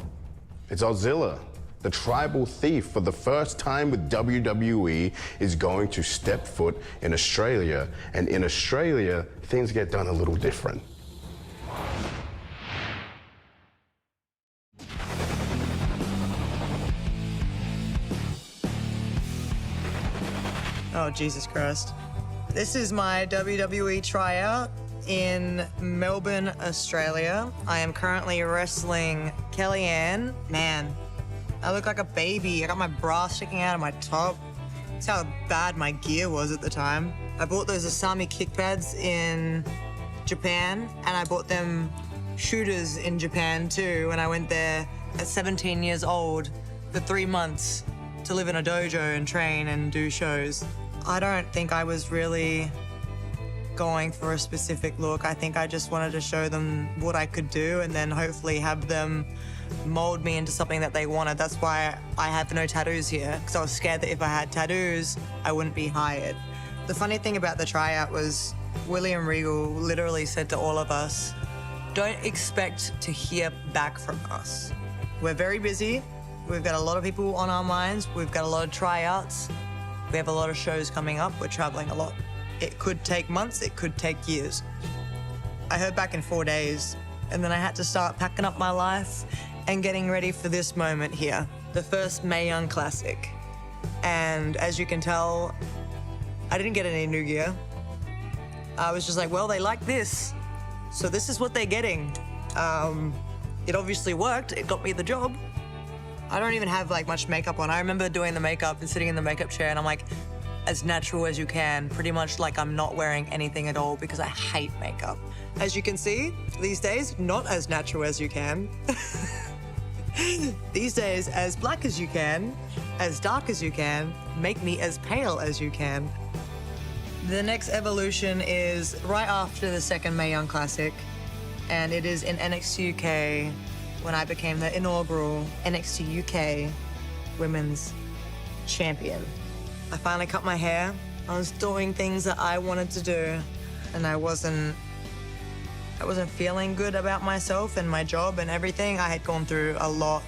It's Auxilla. The tribal thief, for the first time with WWE, is going to step foot in Australia. And in Australia, things get done a little different. Oh, Jesus Christ. This is my WWE tryout in Melbourne, Australia. I am currently wrestling Kellyanne. Man, I look like a baby. I got my bra sticking out of my top. That's how bad my gear was at the time. I bought those Asami kick pads in Japan, and I bought them shooters in Japan too when I went there at 17 years old for 3 months to live in a dojo and train and do shows. I don't think I was really going for a specific look. I think I just wanted to show them what I could do and then hopefully have them mold me into something that they wanted. That's why I have no tattoos here, because I was scared that if I had tattoos, I wouldn't be hired. The funny thing about the tryout was William Regal literally said to all of us, don't expect to hear back from us. We're very busy. We've got a lot of people on our minds. We've got a lot of tryouts. We have a lot of shows coming up. We're traveling a lot. It could take months, it could take years. I heard back in 4 days, and then I had to start packing up my life and getting ready for this moment here, the first Mae Young Classic. And as you can tell, I didn't get any new gear. I was just like, well, they like this, so this is what they're getting. It obviously worked, it got me the job. I don't even have like much makeup on. I remember doing the makeup and sitting in the makeup chair and I'm like, as natural as you can, pretty much like I'm not wearing anything at all because I hate makeup. As you can see, these days, not as natural as you can. These days, as black as you can, as dark as you can, make me as pale as you can. The next evolution is right after the second Mae Young Classic, and it is in NXT UK, when I became the inaugural NXT UK Women's Champion. I finally cut my hair. I was doing things that I wanted to do, and I wasn't feeling good about myself and my job and everything. I had gone through a lot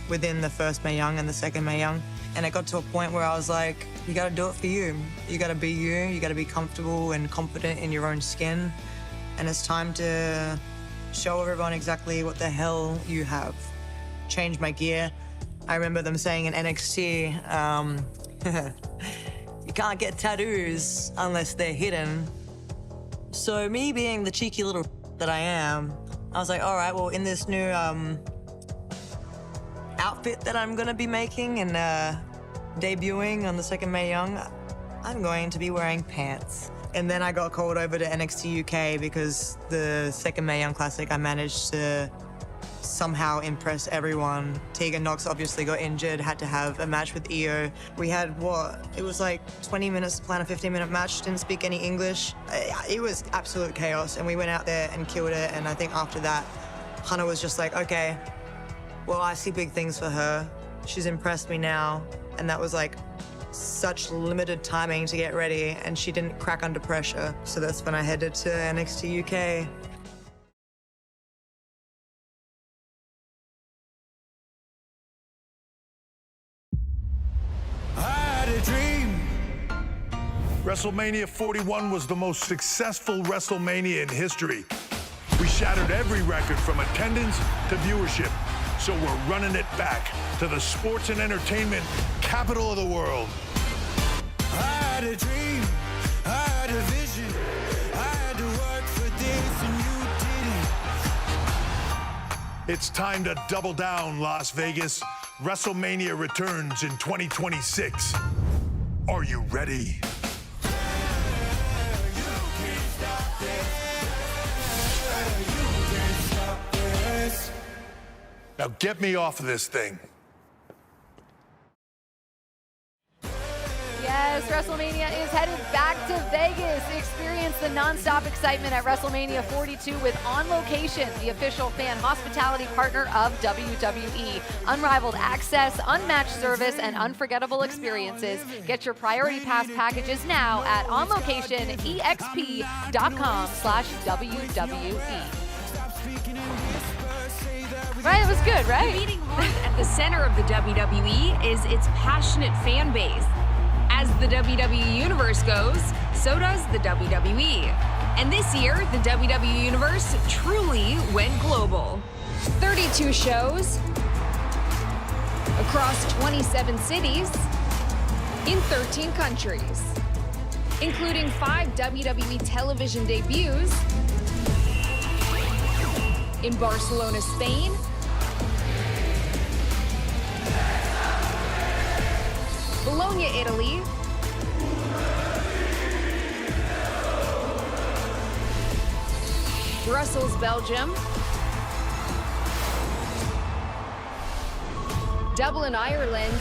within the first Mae Young and the second Mae Young, and it got to a point where I was like, you gotta do it for you. You gotta be you. You gotta be comfortable and confident in your own skin, and it's time to show everyone exactly what the hell you have. Change my gear. I remember them saying in NXT, you can't get tattoos unless they're hidden. So me being the cheeky little that I am, I was like, all right, well, in this new outfit that I'm gonna be making and debuting on the second Mae Young, I'm going to be wearing pants. And then I got called over to NXT UK because the second Mae Young Classic, I managed to somehow impress everyone. Tegan Nox obviously got injured, had to have a match with Io. We had, it was like 20 minutes to plan a 15-minute match, didn't speak any English. It was absolute chaos, and we went out there and killed it, and I think after that, Hunter was just like, okay, well, I see big things for her. She's impressed me now, and that was like such limited timing to get ready, and she didn't crack under pressure. So that's when I headed to NXT UK. I had a dream. WrestleMania 41 was the most successful WrestleMania in history. We shattered every record from attendance to viewership. So we're running it back to the sports and entertainment capital of the world. I had a dream, I had a vision, I had to work for this and you didn't. It's time to double down, Las Vegas. WrestleMania returns in 2026. Are you ready? Now get me off of this thing. Yes, WrestleMania is headed back to Vegas. Experience the nonstop excitement at WrestleMania 42 with On Location, the official fan hospitality partner of WWE. Unrivaled access, unmatched service, and unforgettable experiences. Get your Priority Pass packages now at onlocationexp.com/WWE. Right, it was good, right? The beating heart at the center of the WWE is its passionate fan base. As the WWE Universe goes, so does the WWE. And this year, the WWE Universe truly went global. 32 shows across 27 cities in 13 countries, including 5 WWE television debuts in Barcelona, Spain, Bologna, Italy, Brussels, Belgium, Dublin, Ireland,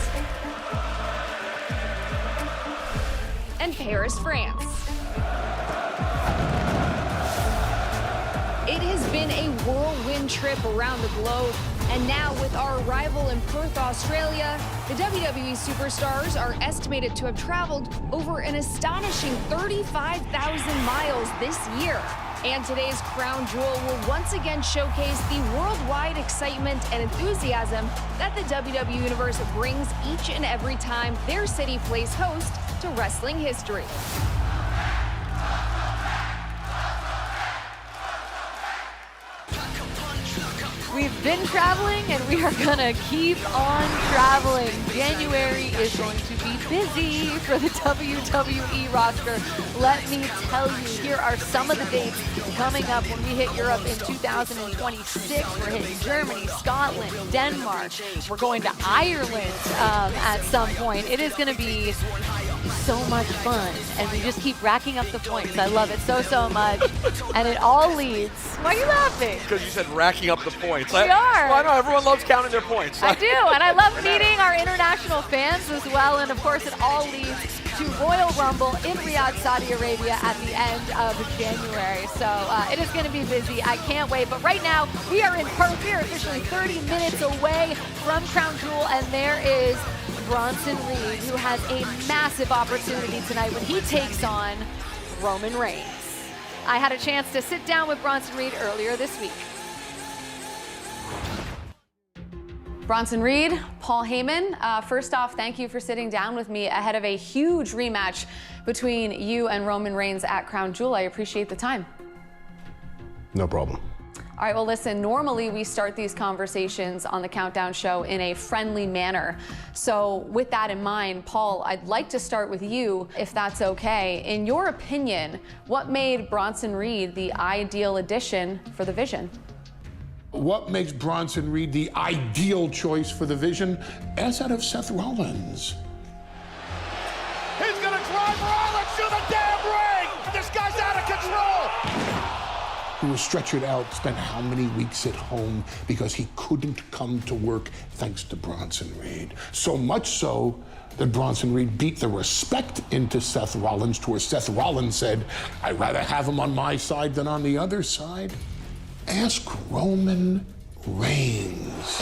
and Paris, France. It has been a whirlwind trip around the globe, and now with our arrival in Perth, Australia, the WWE superstars are estimated to have traveled over an astonishing 35,000 miles this year. And today's crown jewel will once again showcase the worldwide excitement and enthusiasm that the WWE Universe brings each and every time their city plays host to wrestling history. We've been traveling and we are gonna keep on traveling. January is going to be busy for the WWE roster. Let me tell you, here are some of the dates coming up when we hit Europe in 2026. We're hitting Germany, Scotland, Denmark. We're going to Ireland at some point. It is gonna be so much fun, and we just keep racking up the points. I love it so much, and it all leads. Why are you laughing? Because you said racking up the points. We are. Well, I know everyone loves counting their points. I do, and I love meeting our international fans as well, and of course it all leads to Royal Rumble in Riyadh, Saudi Arabia at the end of January. So it is going to be busy. I can't wait. But right now, we are in Perth. We are officially 30 minutes away from Crown Jewel, and there is Bronson Reed, who has a massive opportunity tonight when he takes on Roman Reigns. I had a chance to sit down with Bronson Reed earlier this week. Bronson Reed, Paul Heyman, first off, thank you for sitting down with me ahead of a huge rematch between you and Roman Reigns at Crown Jewel. I appreciate the time. No problem. All right, well, listen, normally we start these conversations on the Countdown Show in a friendly manner. So with that in mind, Paul, I'd like to start with you, if that's okay. In your opinion, what made Bronson Reed the ideal addition for the Vision? What makes Bronson Reed the ideal choice for the Vision? Ask that of Seth Rollins. He's gonna drive Rollins to the damn ring! This guy's out of control! Who was stretchered out, spent how many weeks at home because he couldn't come to work thanks to Bronson Reed. So much so that Bronson Reed beat the respect into Seth Rollins to where Seth Rollins said, I'd rather have him on my side than on the other side. Ask Roman Reigns.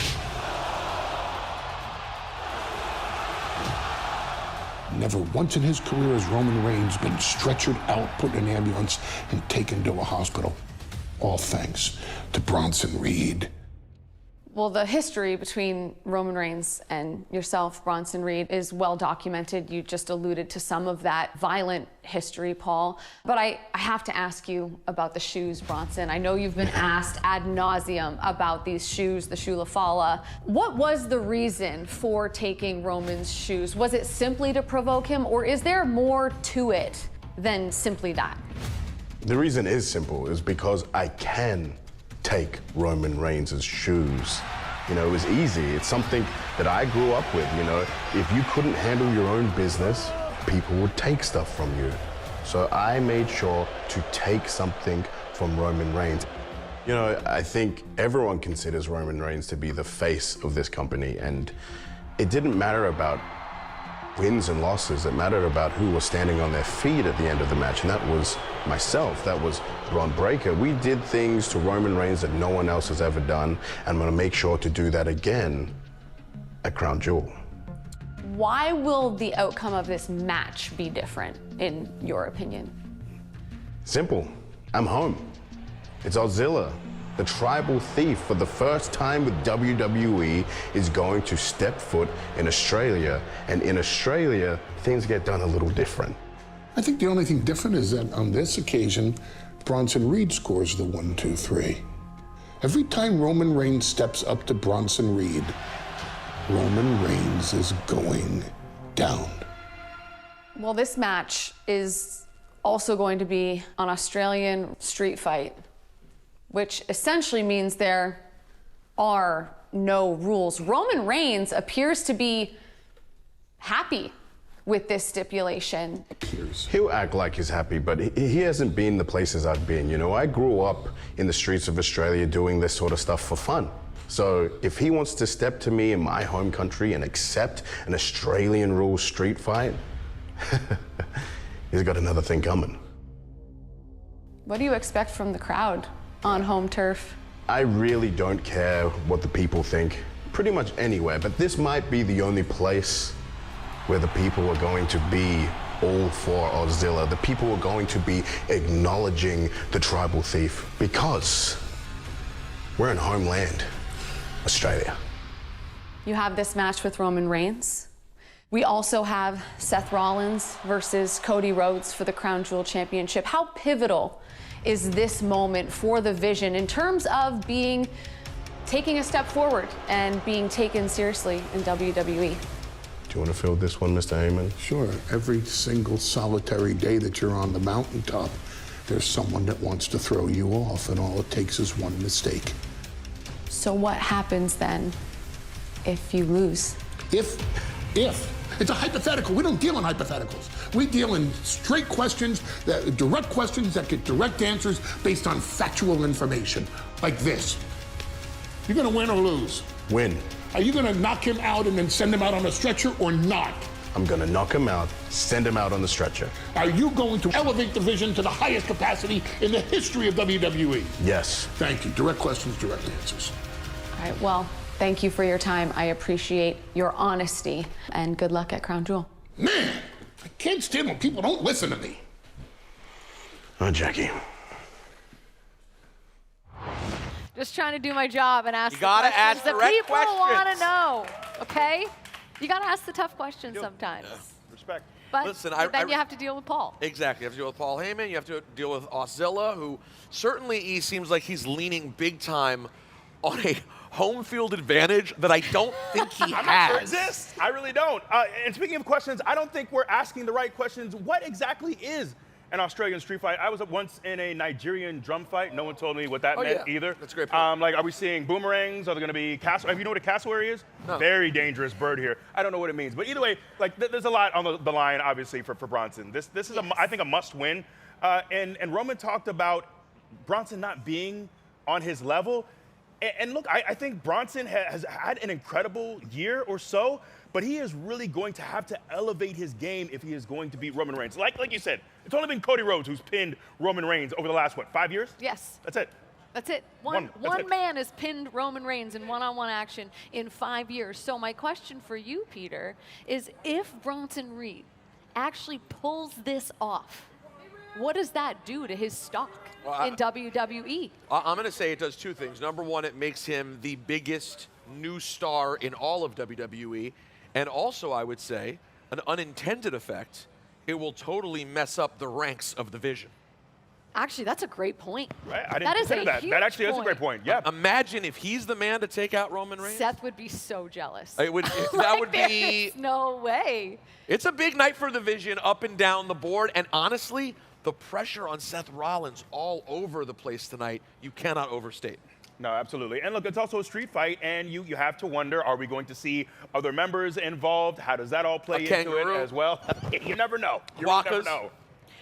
Never once in his career has Roman Reigns been stretchered out, put in an ambulance, and taken to a hospital. All thanks to Bronson Reed. Well, the history between Roman Reigns and yourself, Bronson Reed, is well documented. You just alluded to some of that violent history, Paul. But I have to ask you about the shoes, Bronson. I know you've been asked ad nauseum about these shoes, the Shoe La Fala. What was the reason for taking Roman's shoes? Was it simply to provoke him, or is there more to it than simply that? The reason is simple, is because I can take Roman Reigns' shoes. You know, it was easy. It's something that I grew up with, you know. If you couldn't handle your own business, people would take stuff from you. So I made sure to take something from Roman Reigns. You know, I think everyone considers Roman Reigns to be the face of this company, and it didn't matter about wins and losses. It mattered about who was standing on their feet at the end of the match, and that was myself. That was Ron Breakker. We did things to Roman Reigns that no one else has ever done, and I'm going to make sure to do that again at Crown Jewel. Why will the outcome of this match be different, in your opinion? Simple. I'm home. It's Ozilla. The tribal thief, for the first time with WWE, is going to step foot in Australia. And in Australia, things get done a little different. I think the only thing different is that on this occasion, Bronson Reed scores the 1, 2, 3. Every time Roman Reigns steps up to Bronson Reed, Roman Reigns is going down. Well, this match is also going to be an Australian street fight, which essentially means there are no rules. Roman Reigns appears to be happy with this stipulation. He'll act like he's happy, but he hasn't been the places I've been. You know, I grew up in the streets of Australia doing this sort of stuff for fun. So if he wants to step to me in my home country and accept an Australian rules street fight, he's got another thing coming. What do you expect from the crowd on home turf? I really don't care what the people think, pretty much anywhere, but this might be the only place where the people are going to be all for Ozilla. The people are going to be acknowledging the tribal thief because we're in homeland, Australia. You have this match with Roman Reigns. We also have Seth Rollins versus Cody Rhodes for the Crown Jewel Championship. How pivotal is this moment for the Vision in terms of taking a step forward and being taken seriously in WWE? Do you want to field this one, Mr. Heyman? Sure. Every single solitary day that you're on the mountaintop, there's someone that wants to throw you off, and all it takes is one mistake. So what happens then if you lose? If. It's a hypothetical. We don't deal in hypotheticals. We deal in straight questions, direct questions that get direct answers based on factual information, like this. You're gonna win or lose? Win. Are you gonna knock him out and then send him out on a stretcher or not? I'm gonna knock him out, send him out on the stretcher. Are you going to elevate the Vision to the highest capacity in the history of WWE? Yes. Thank you. Direct questions, direct answers. All right, well, thank you for your time. I appreciate your honesty, and good luck at Crown Jewel. Man, I can't stand when people don't listen to me. Oh, Jackie. Just trying to do my job and ask You gotta the questions ask that direct people want to questions. know, okay? You gotta ask the tough questions sometimes. Respect. But Listen, then you have to deal with Paul. Exactly. You have to deal with Paul Heyman. You have to deal with Ozilla, who certainly he seems like he's leaning big time on a home field advantage that I don't think he I'm has. not sure it exists. I really don't. And speaking of questions, I don't think we're asking the right questions. What exactly is an Australian street fight? I was once in a Nigerian drum fight. No one told me what that meant either. That's a great point. Like, are we seeing boomerangs? Are there going to be cassowary? You know what a cassowary is? No. Very dangerous bird here. I don't know what it means. But either way, like, there's a lot on the line, obviously, for Bronson. This is, I think, a must-win. And Roman talked about Bronson not being on his level. And look, I think Bronson has had an incredible year or so, but he is really going to have to elevate his game if he is going to beat Roman Reigns. Like you said, it's only been Cody Rhodes who's pinned Roman Reigns over the last, 5 years? Yes. That's it. That's it. That's One it. man has pinned Roman Reigns in one-on-one action in 5 years. So my question for you, Peter, is if Bronson Reed actually pulls this off, what does that do to his stock in WWE? I'm going to say it does two things. Number one, it makes him the biggest new star in all of WWE. And also, I would say, an unintended effect, it will totally mess up the ranks of the Vision. Actually, that's a great point. Right? I didn't That is consider a that. huge That actually is a point. great point. Yeah. Imagine if he's the man to take out Roman Reigns. Seth would be so jealous. It would, that Like, would there be. is no way. It's a big night for the Vision up and down the board. And honestly, the pressure on Seth Rollins all over the place tonight, you cannot overstate. No, absolutely. And look, it's also a street fight, and you have to wonder, are we going to see other members involved? How does that all play into it as well? You never know. You really never know.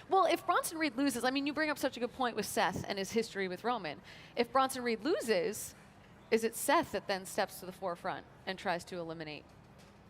Well, if Bronson Reed loses, I mean, you bring up such a good point with Seth and his history with Roman. If Bronson Reed loses, is it Seth that then steps to the forefront and tries to eliminate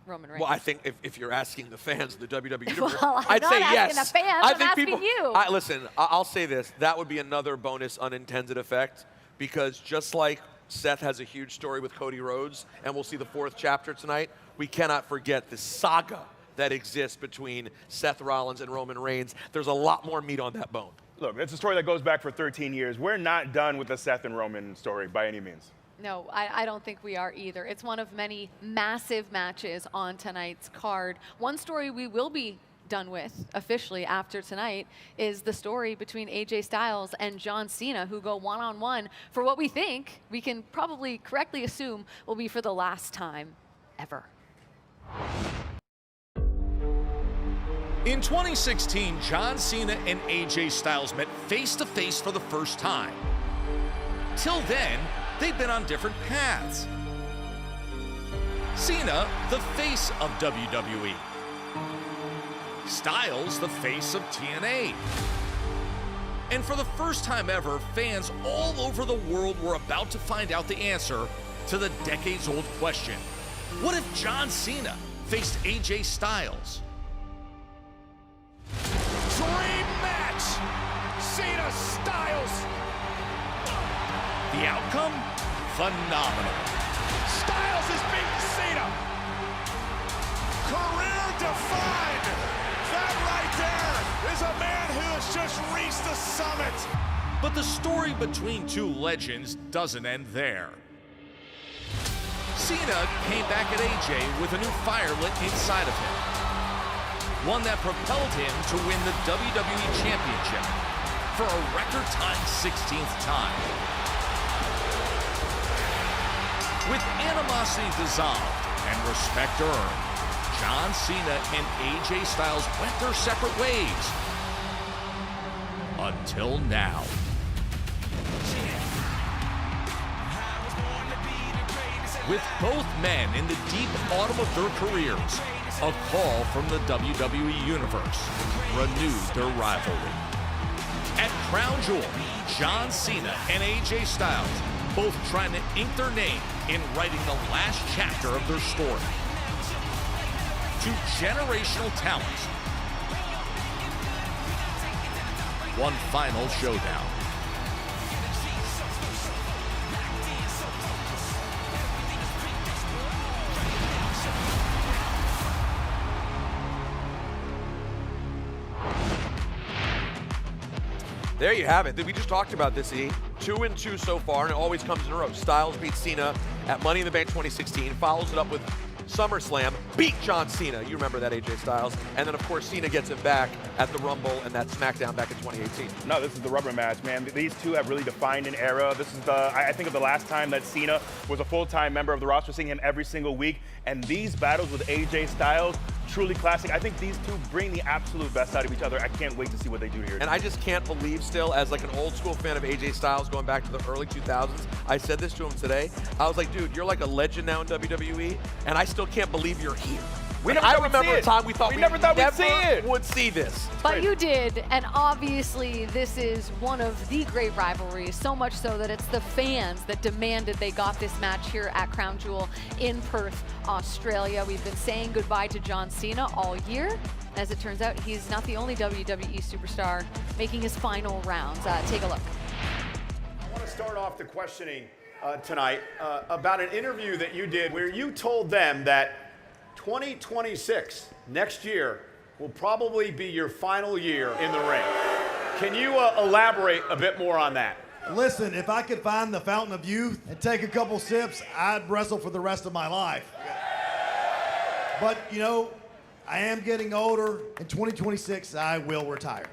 Roman Reigns? Well, I think if you're asking the fans of the WWE Universe, Well, I'm I'd not say asking yes. the fans, I I'm think asking people, you. Listen, I'll say this. That would be another bonus unintended effect, because just like Seth has a huge story with Cody Rhodes, and we'll see the 4th chapter tonight, we cannot forget the saga that exists between Seth Rollins and Roman Reigns. There's a lot more meat on that bone. Look, it's a story that goes back for 13 years. We're not done with the Seth and Roman story by any means. No, I don't think we are either. It's one of many massive matches on tonight's card. One story we will be done with officially after tonight is the story between AJ Styles and John Cena, who go one-on-one for what we think, we can probably correctly assume, will be for the last time ever. In 2016, John Cena and AJ Styles met face-to-face for the first time. Till then, they'd been on different paths. Cena, the face of WWE. Styles, the face of TNA. And for the first time ever, fans all over the world were about to find out the answer to the decades-old question. What if John Cena faced AJ Styles? Dream match! Cena Styles! The outcome? Phenomenal. Styles has beaten Cena! Career defined! That right there is a man who has just reached the summit! But the story between two legends doesn't end there. Cena came back at AJ with a new fire lit inside of him. One that propelled him to win the WWE Championship for a record-time 16th time. With animosity dissolved and respect earned, John Cena and AJ Styles went their separate ways. Until now. With both men in the deep autumn of their careers, a call from the WWE Universe renewed their rivalry. At Crown Jewel, John Cena and AJ Styles both trying to ink their name in writing the last chapter of their story. Two generational talents. One final showdown. There you have it. We just talked about this, E. 2-2 so far, and it always comes in a row. Styles beats Cena at Money in the Bank 2016, follows it up with SummerSlam, beat John Cena. You remember that, AJ Styles. And then, of course, Cena gets him back at the Rumble and that SmackDown back in 2018. No, this is the rubber match, man. These two have really defined an era. This is I think of the last time that Cena was a full-time member of the roster, seeing him every single week. And these battles with AJ Styles, truly classic. I think these two bring the absolute best out of each other. I can't wait to see what they do here. And I just can't believe still, as like an old school fan of AJ Styles going back to the early 2000s, I said this to him today. I was like, dude, you're like a legend now in WWE, and I still can't believe you're here. I remember a time we thought we never would see this. But you did, and obviously this is one of the great rivalries, so much so that it's the fans that demanded they got this match here at Crown Jewel in Perth, Australia. We've been saying goodbye to John Cena all year. As it turns out, he's not the only WWE superstar making his final rounds. Take a look. I want to start off the questioning tonight about an interview that you did where you told them that 2026, next year, will probably be your final year in the ring. Can you elaborate a bit more on that? Listen, if I could find the fountain of youth and take a couple sips, I'd wrestle for the rest of my life. But, you know, I am getting older. In 2026, I will retire.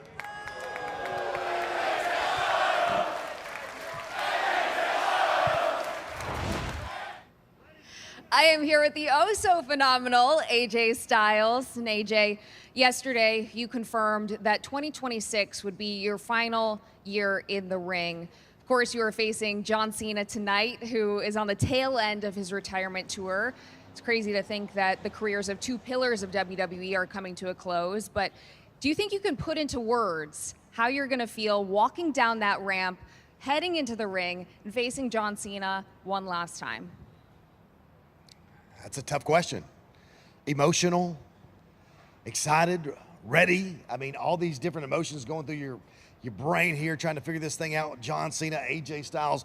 I am here with the oh-so-phenomenal AJ Styles. And AJ, yesterday you confirmed that 2026 would be your final year in the ring. Of course, you are facing John Cena tonight, who is on the tail end of his retirement tour. It's crazy to think that the careers of two pillars of WWE are coming to a close, but do you think you can put into words how you're going to feel walking down that ramp, heading into the ring, and facing John Cena one last time? That's a tough question. Emotional, excited, ready. I mean, all these different emotions going through your brain here, trying to figure this thing out. John Cena, AJ Styles,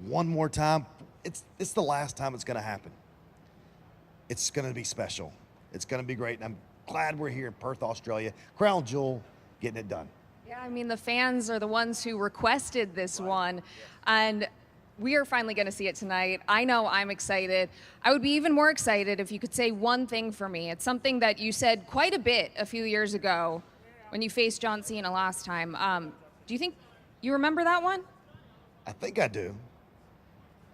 one more time. It's the last time it's going to happen. It's going to be special. It's going to be great. And I'm glad we're here in Perth, Australia. Crown Jewel, getting it done. Yeah, I mean, the fans are the ones who requested this one, and we are finally going to see it tonight. I know I'm excited. I would be even more excited if you could say one thing for me. It's something that you said quite a bit a few years ago when you faced John Cena last time. Do you think you remember that one? I think I do.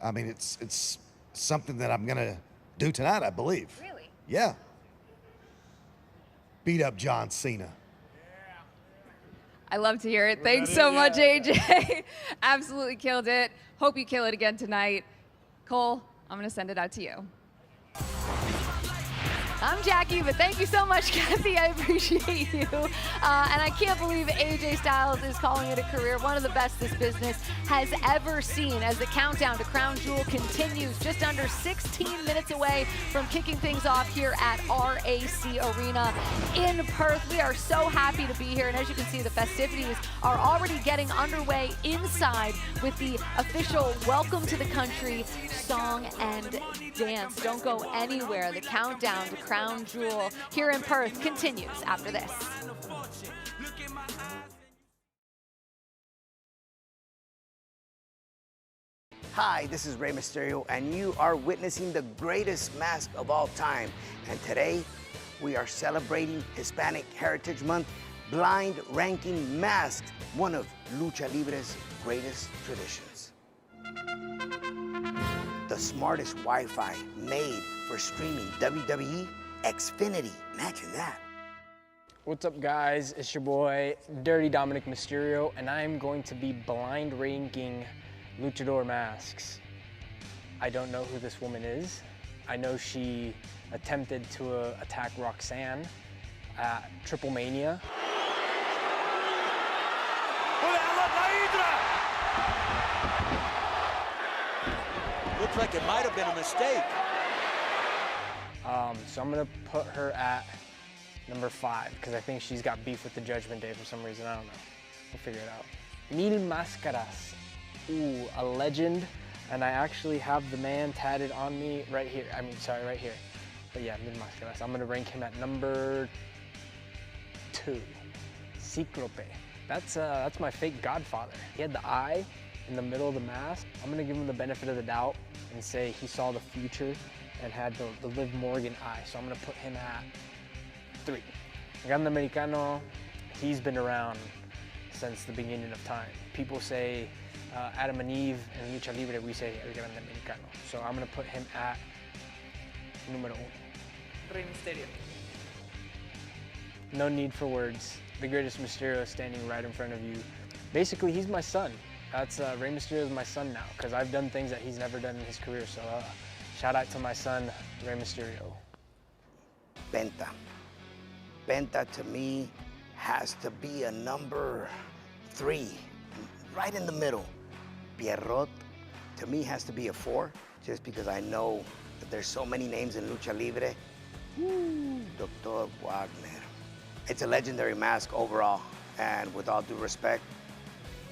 I mean, it's something that I'm going to do tonight, I believe. Really? Yeah. Beat up John Cena. I love to hear it. Thanks so much, AJ. Absolutely killed it. Hope you kill it again tonight. Cole, I'm going to send it out to you. I'm Jackie, but thank you so much, Kathy. I appreciate you. And I can't believe AJ Styles is calling it a career, one of the best this business has ever seen, as the countdown to Crown Jewel continues, just under 16 minutes away from kicking things off here at RAC Arena in Perth. We are so happy to be here, and as you can see, the festivities are already getting underway inside with the official Welcome to the Country song and dance. Don't go anywhere. The countdown to Crown Jewel here in Perth continues after this. Hi, this is Rey Mysterio, and you are witnessing the greatest mask of all time. And today, we are celebrating Hispanic Heritage Month, blind ranking masks, one of Lucha Libre's greatest traditions. The smartest Wi-Fi made for streaming WWE Xfinity. Imagine that. What's up, guys? It's your boy, Dirty Dominic Mysterio, and I'm going to be blind ranking luchador masks. I don't know who this woman is. I know she attempted to attack Roxanne at Triple Mania. Looks like it might have been a mistake. So I'm gonna put her at number 5 because I think she's got beef with the Judgment Day for some reason. I don't know. We'll figure it out. Mil Máscaras. Ooh, a legend. And I actually have the man tatted on me right here. Right here. But yeah, Mil Máscaras. I'm gonna rank him at number 2. Cíclope. That's my fake godfather. He had the eye in the middle of the mask. I'm gonna give him the benefit of the doubt and say he saw the future and had the Liv Morgan eye. So I'm gonna put him at 3. Grande Americano, he's been around since the beginning of time. People say Adam and Eve and Lucha Libre, we say El Grande Americano. So I'm gonna put him at número 1. Rey Mysterio. No need for words. The greatest Mysterio standing right in front of you. Basically, he's my son. That's Rey Mysterio is my son now because I've done things that he's never done in his career. So shout out to my son, Rey Mysterio. Penta. Penta to me has to be a number 3, right in the middle. Pierrot to me has to be a 4, just because I know that there's so many names in Lucha Libre. Dr. Wagner. It's a legendary mask overall, and with all due respect,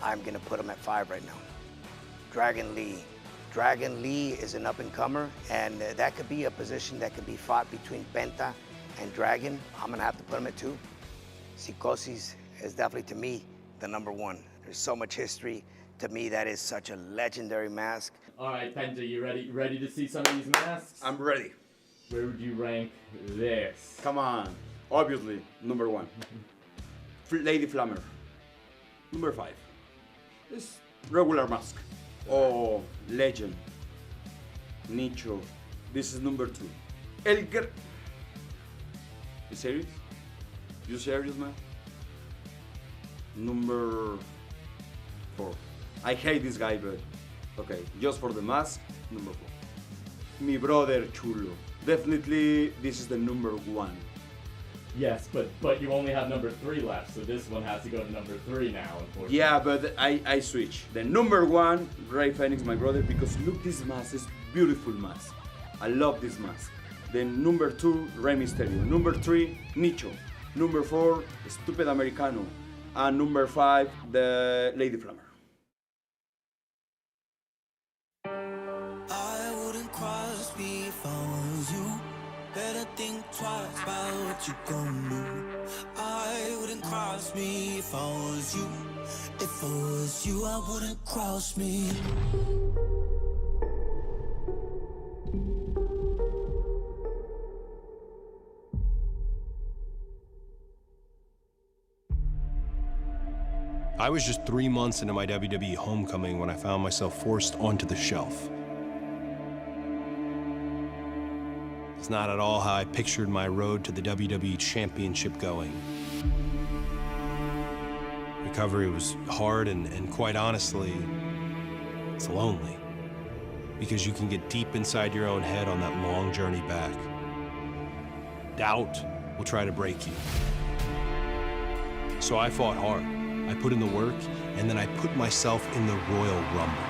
I'm gonna put him at 5 right now. Dragon Lee. Dragon Lee is an up-and-comer, and that could be a position that could be fought between Penta and Dragon. I'm gonna have to put him at 2. Psicosis is definitely, to me, the number one. There's so much history. To me, that is such a legendary mask. All right, Penta, you ready to see some of these masks? I'm ready. Where would you rank this? Come on. Obviously, number one. Lady Flammer. Number 5. This regular mask. Oh, legend. Nicho. This is number 2. Elger. You serious? You serious, man? Number 4. I hate this guy, but okay, just for the mask, number 4. Mi brother Chulo. Definitely, this is the number 1. Yes, but you only have number 3 left, so this one has to go to number 3 now, unfortunately. Yeah, but I switch. The number 1, Rey Fenix, my brother, because look, this mask is beautiful mask. I love this mask. Then number 2, Rey Mysterio. Number 3, Nicho. Number 4, Stupid Americano. And number 5, the Lady Flammer. I wouldn't cross me if I was you. Better think twice about what you gon' do. I wouldn't cross me if I was you. If I was you, I wouldn't cross me. I was just 3 months into my WWE homecoming when I found myself forced onto the shelf. It's not at all how I pictured my road to the WWE Championship going. Recovery was hard and quite honestly, it's lonely. Because you can get deep inside your own head on that long journey back. Doubt will try to break you. So I fought hard. I put in the work, and then I put myself in the Royal Rumble.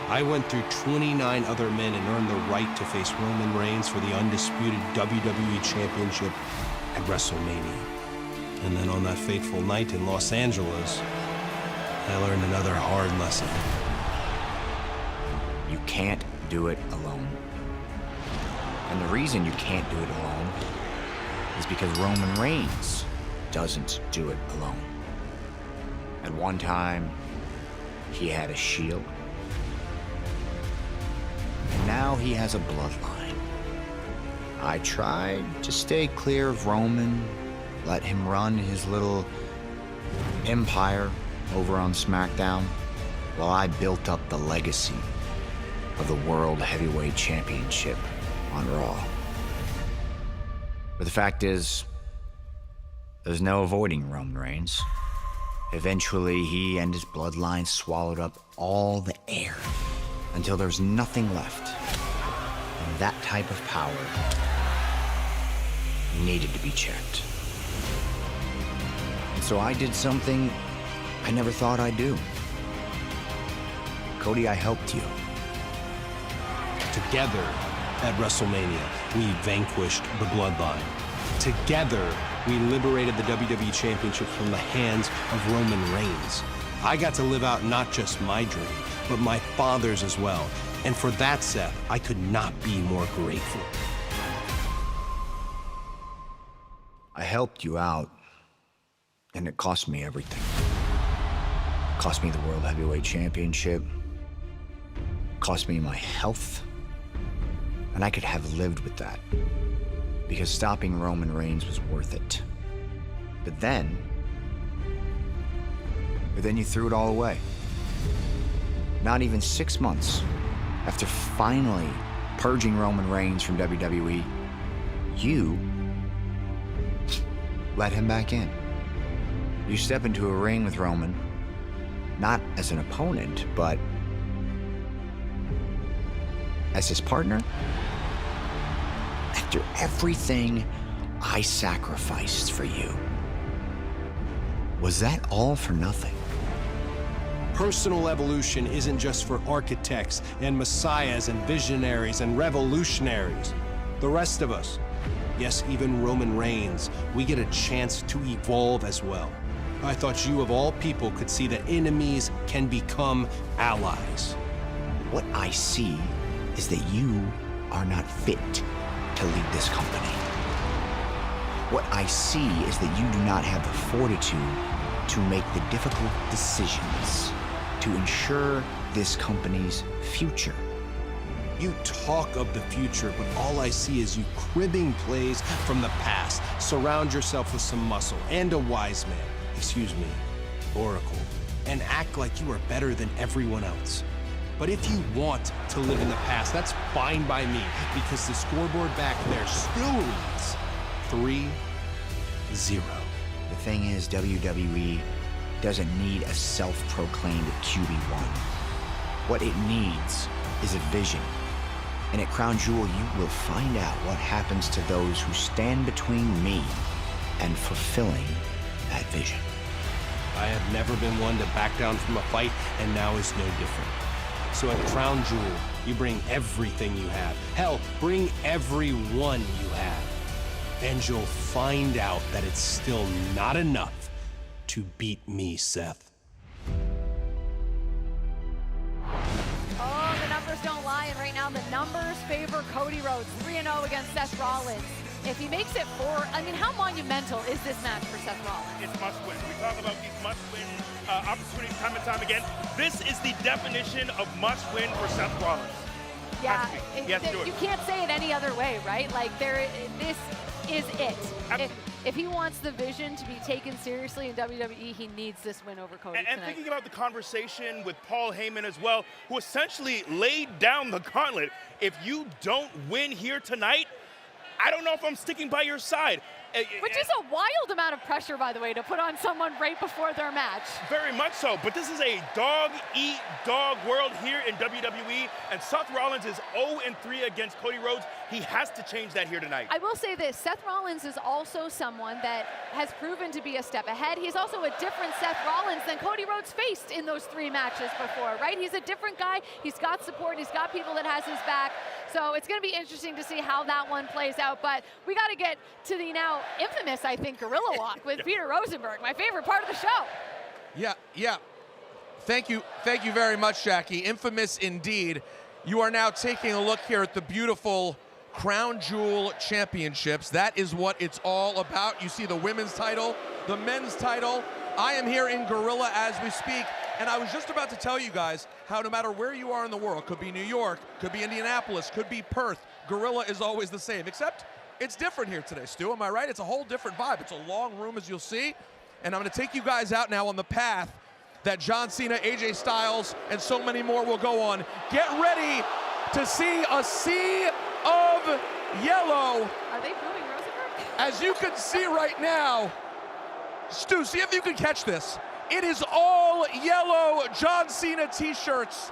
I went through 29 other men and earned the right to face Roman Reigns for the undisputed WWE Championship at WrestleMania. And then on that fateful night in Los Angeles, I learned another hard lesson. You can't do it alone. And the reason you can't do it alone is because Roman Reigns doesn't do it alone. At one time, he had a shield. And now he has a bloodline. I tried to stay clear of Roman, let him run his little empire over on SmackDown, while I built up the legacy of the World Heavyweight Championship on Raw. But the fact is, there's no avoiding Roman Reigns. Eventually, he and his bloodline swallowed up all the air until there's nothing left. And that type of power needed to be checked. And so I did something I never thought I'd do. Cody, I helped you. Together at WrestleMania, we vanquished the Bloodline. Together, we liberated the WWE Championship from the hands of Roman Reigns. I got to live out not just my dream, but my father's as well. And for that, Seth, I could not be more grateful. I helped you out, and it cost me everything. It cost me the World Heavyweight Championship. It cost me my health. And I could have lived with that, because stopping Roman Reigns was worth it. But then you threw it all away. Not even 6 months after finally purging Roman Reigns from WWE, you let him back in. You step into a ring with Roman, not as an opponent, but as his partner. After everything I sacrificed for you, was that all for nothing? Personal evolution isn't just for architects and messiahs and visionaries and revolutionaries. The rest of us, yes, even Roman Reigns, we get a chance to evolve as well. I thought you of all people could see that enemies can become allies. What I see is that you are not fit to lead this company. What I see is that you do not have the fortitude to make the difficult decisions to ensure this company's future. You talk of the future, but all I see is you cribbing plays from the past. Surround yourself with some muscle and a wise man, excuse me, Oracle, and act like you are better than everyone else. But if you want to live in the past, that's fine by me, because the scoreboard back there still reads 3-0. The thing is, WWE doesn't need a self-proclaimed QB1. What it needs is a vision. And at Crown Jewel, you will find out what happens to those who stand between me and fulfilling that vision. I have never been one to back down from a fight, and now is no different. So at Crown Jewel, you bring everything you have. Hell, bring everyone you have. And you'll find out that it's still not enough to beat me, Seth. Oh, the numbers don't lie, and right now the numbers favor Cody Rhodes, 3-0 against Seth Rollins. If he makes it 4, I mean, how monumental is this match for Seth Rollins? It's must-win. We talk about these must-win opportunities time and time again. This is the definition of must-win for Seth Rollins. Yeah, Yes, do it. you can't say it any other way, right? Like, this is it. If he wants the vision to be taken seriously in WWE, he needs this win over Cody And tonight. thinking about the conversation with Paul Heyman as well, who essentially laid down the gauntlet. If you don't win here tonight, I don't know if I'm sticking by your side. Which is a wild amount of pressure, by the way, to put on someone right before their match. Very much so, but this is a dog-eat-dog world here in WWE, and Seth Rollins is 0-3 against Cody Rhodes. He has to change that here tonight. I will say this, Seth Rollins is also someone that has proven to be a step ahead. He's also a different Seth Rollins than Cody Rhodes faced in those 3 matches before, right? He's a different guy. He's got support. He's got people that has his back. So it's going to be interesting to see how that one plays out. But we got to get to the now infamous, I think, Gorilla Walk with Peter Rosenberg, my favorite part of the show. Yeah. Thank you very much, Jackie. Infamous indeed. You are now taking a look here at the beautiful Crown Jewel Championships. That is what it's all about. You see the women's title, the men's title. I am here in Gorilla as we speak, and I was just about to tell you guys how no matter where you are in the world, could be New York, could be Indianapolis, could be Perth, Gorilla is always the same, except it's different here today, Stu, am I right? It's a whole different vibe. It's a long room, as you'll see, and I'm going to take you guys out now on the path that John Cena, AJ Styles, and so many more will go on. Get ready to see a sea of yellow. Are they booing Rosenberg? As you can see right now, Stu, see if you can catch this. It is all yellow John Cena t-shirts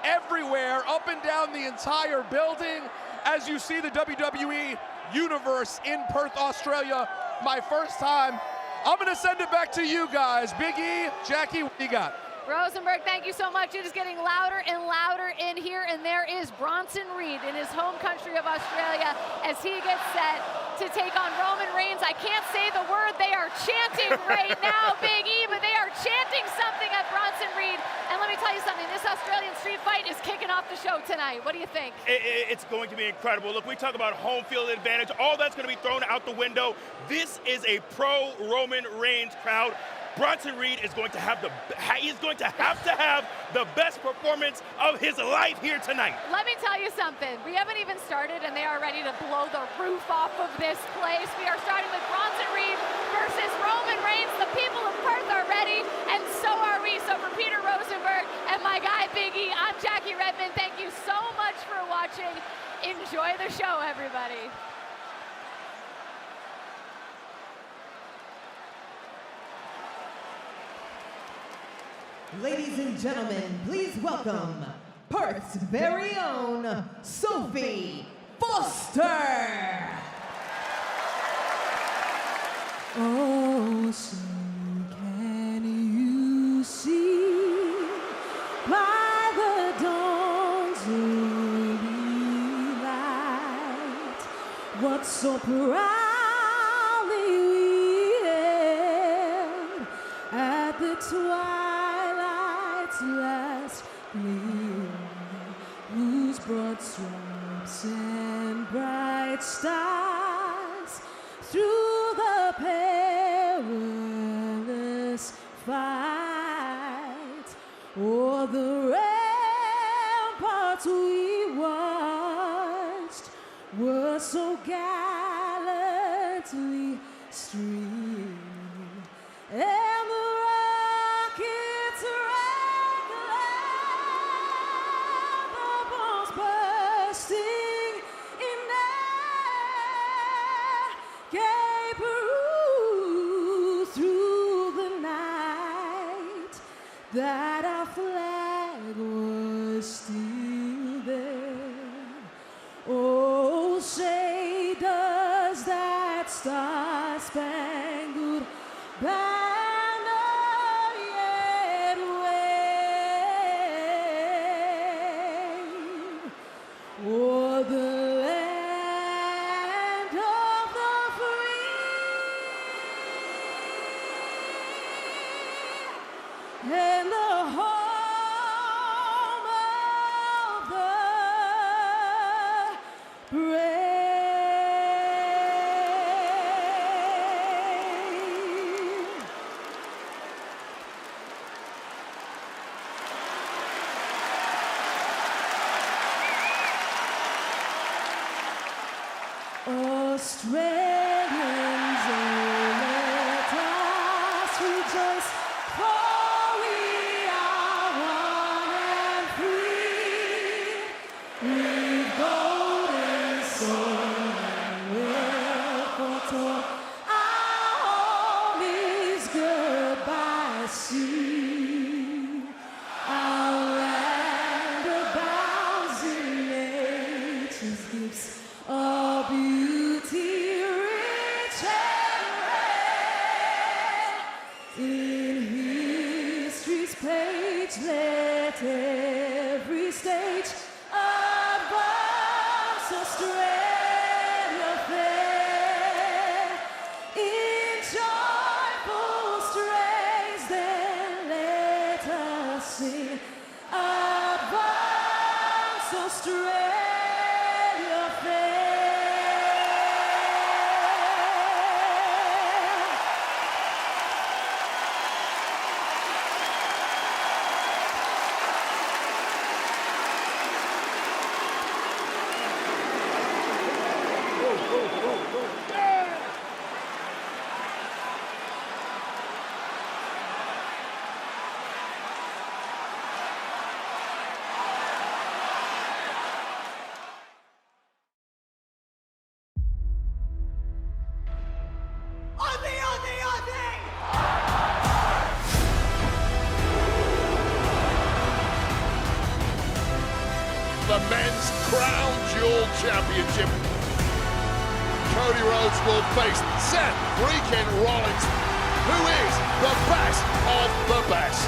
everywhere, up and down the entire building, as you see the WWE Universe in Perth, Australia. My first time. I'm going to send it back to you guys. Big E, Jackie, what do you got? Rosenberg, thank you so much. It is getting louder and louder in here, and there is Bronson Reed in his home country of Australia as he gets set to take on Roman Reigns. I can't say the word they are chanting right now, Big E, but they are chanting something at Bronson Reed. And let me tell you something, this Australian street fight is kicking off the show tonight. What do you think? It's going to be incredible. Look, we talk about home field advantage. All that's going to be thrown out the window. This is a pro-Roman Reigns crowd. Bronson Reed is going to have the best performance of his life here tonight. Let me tell you something. We haven't even started, and they are ready to blow the roof off of this place. We are starting with Bronson Reed versus Roman Reigns. The people of Perth are ready, and so are we. So for Peter Rosenberg and my guy Big E, I'm Jackie Redmond. Thank you so much for watching. Enjoy the show, everybody. Ladies and gentlemen, please welcome Perth's very own Sophie Foster. Oh, so can you see by the dawn's early light what so proudly we hailed at the twilight's last gleam, whose broad stripes and bright stars through the perilous o'er the ramparts we watched were so gallantly streamed, and the rockets rattling, the bombs bursting in air, gave proof through the night that our flag was still there. Oh, say does that star-spangled banner yet wave o'er the land of the free and the home of the brave. Australians, oh, let us rejoice, for we are one and free. With golden soil and wealth foretold, our home is goodbye sea. Our land abounds in nature's gifts of beauty, rich and rare. In history's page, let every stage advance Australia fair. In joyful strains, then let us sing, advance Australia fair. The men's Crown Jewel Championship. Cody Rhodes will face Seth Freakin' Rollins, who is the best of the best.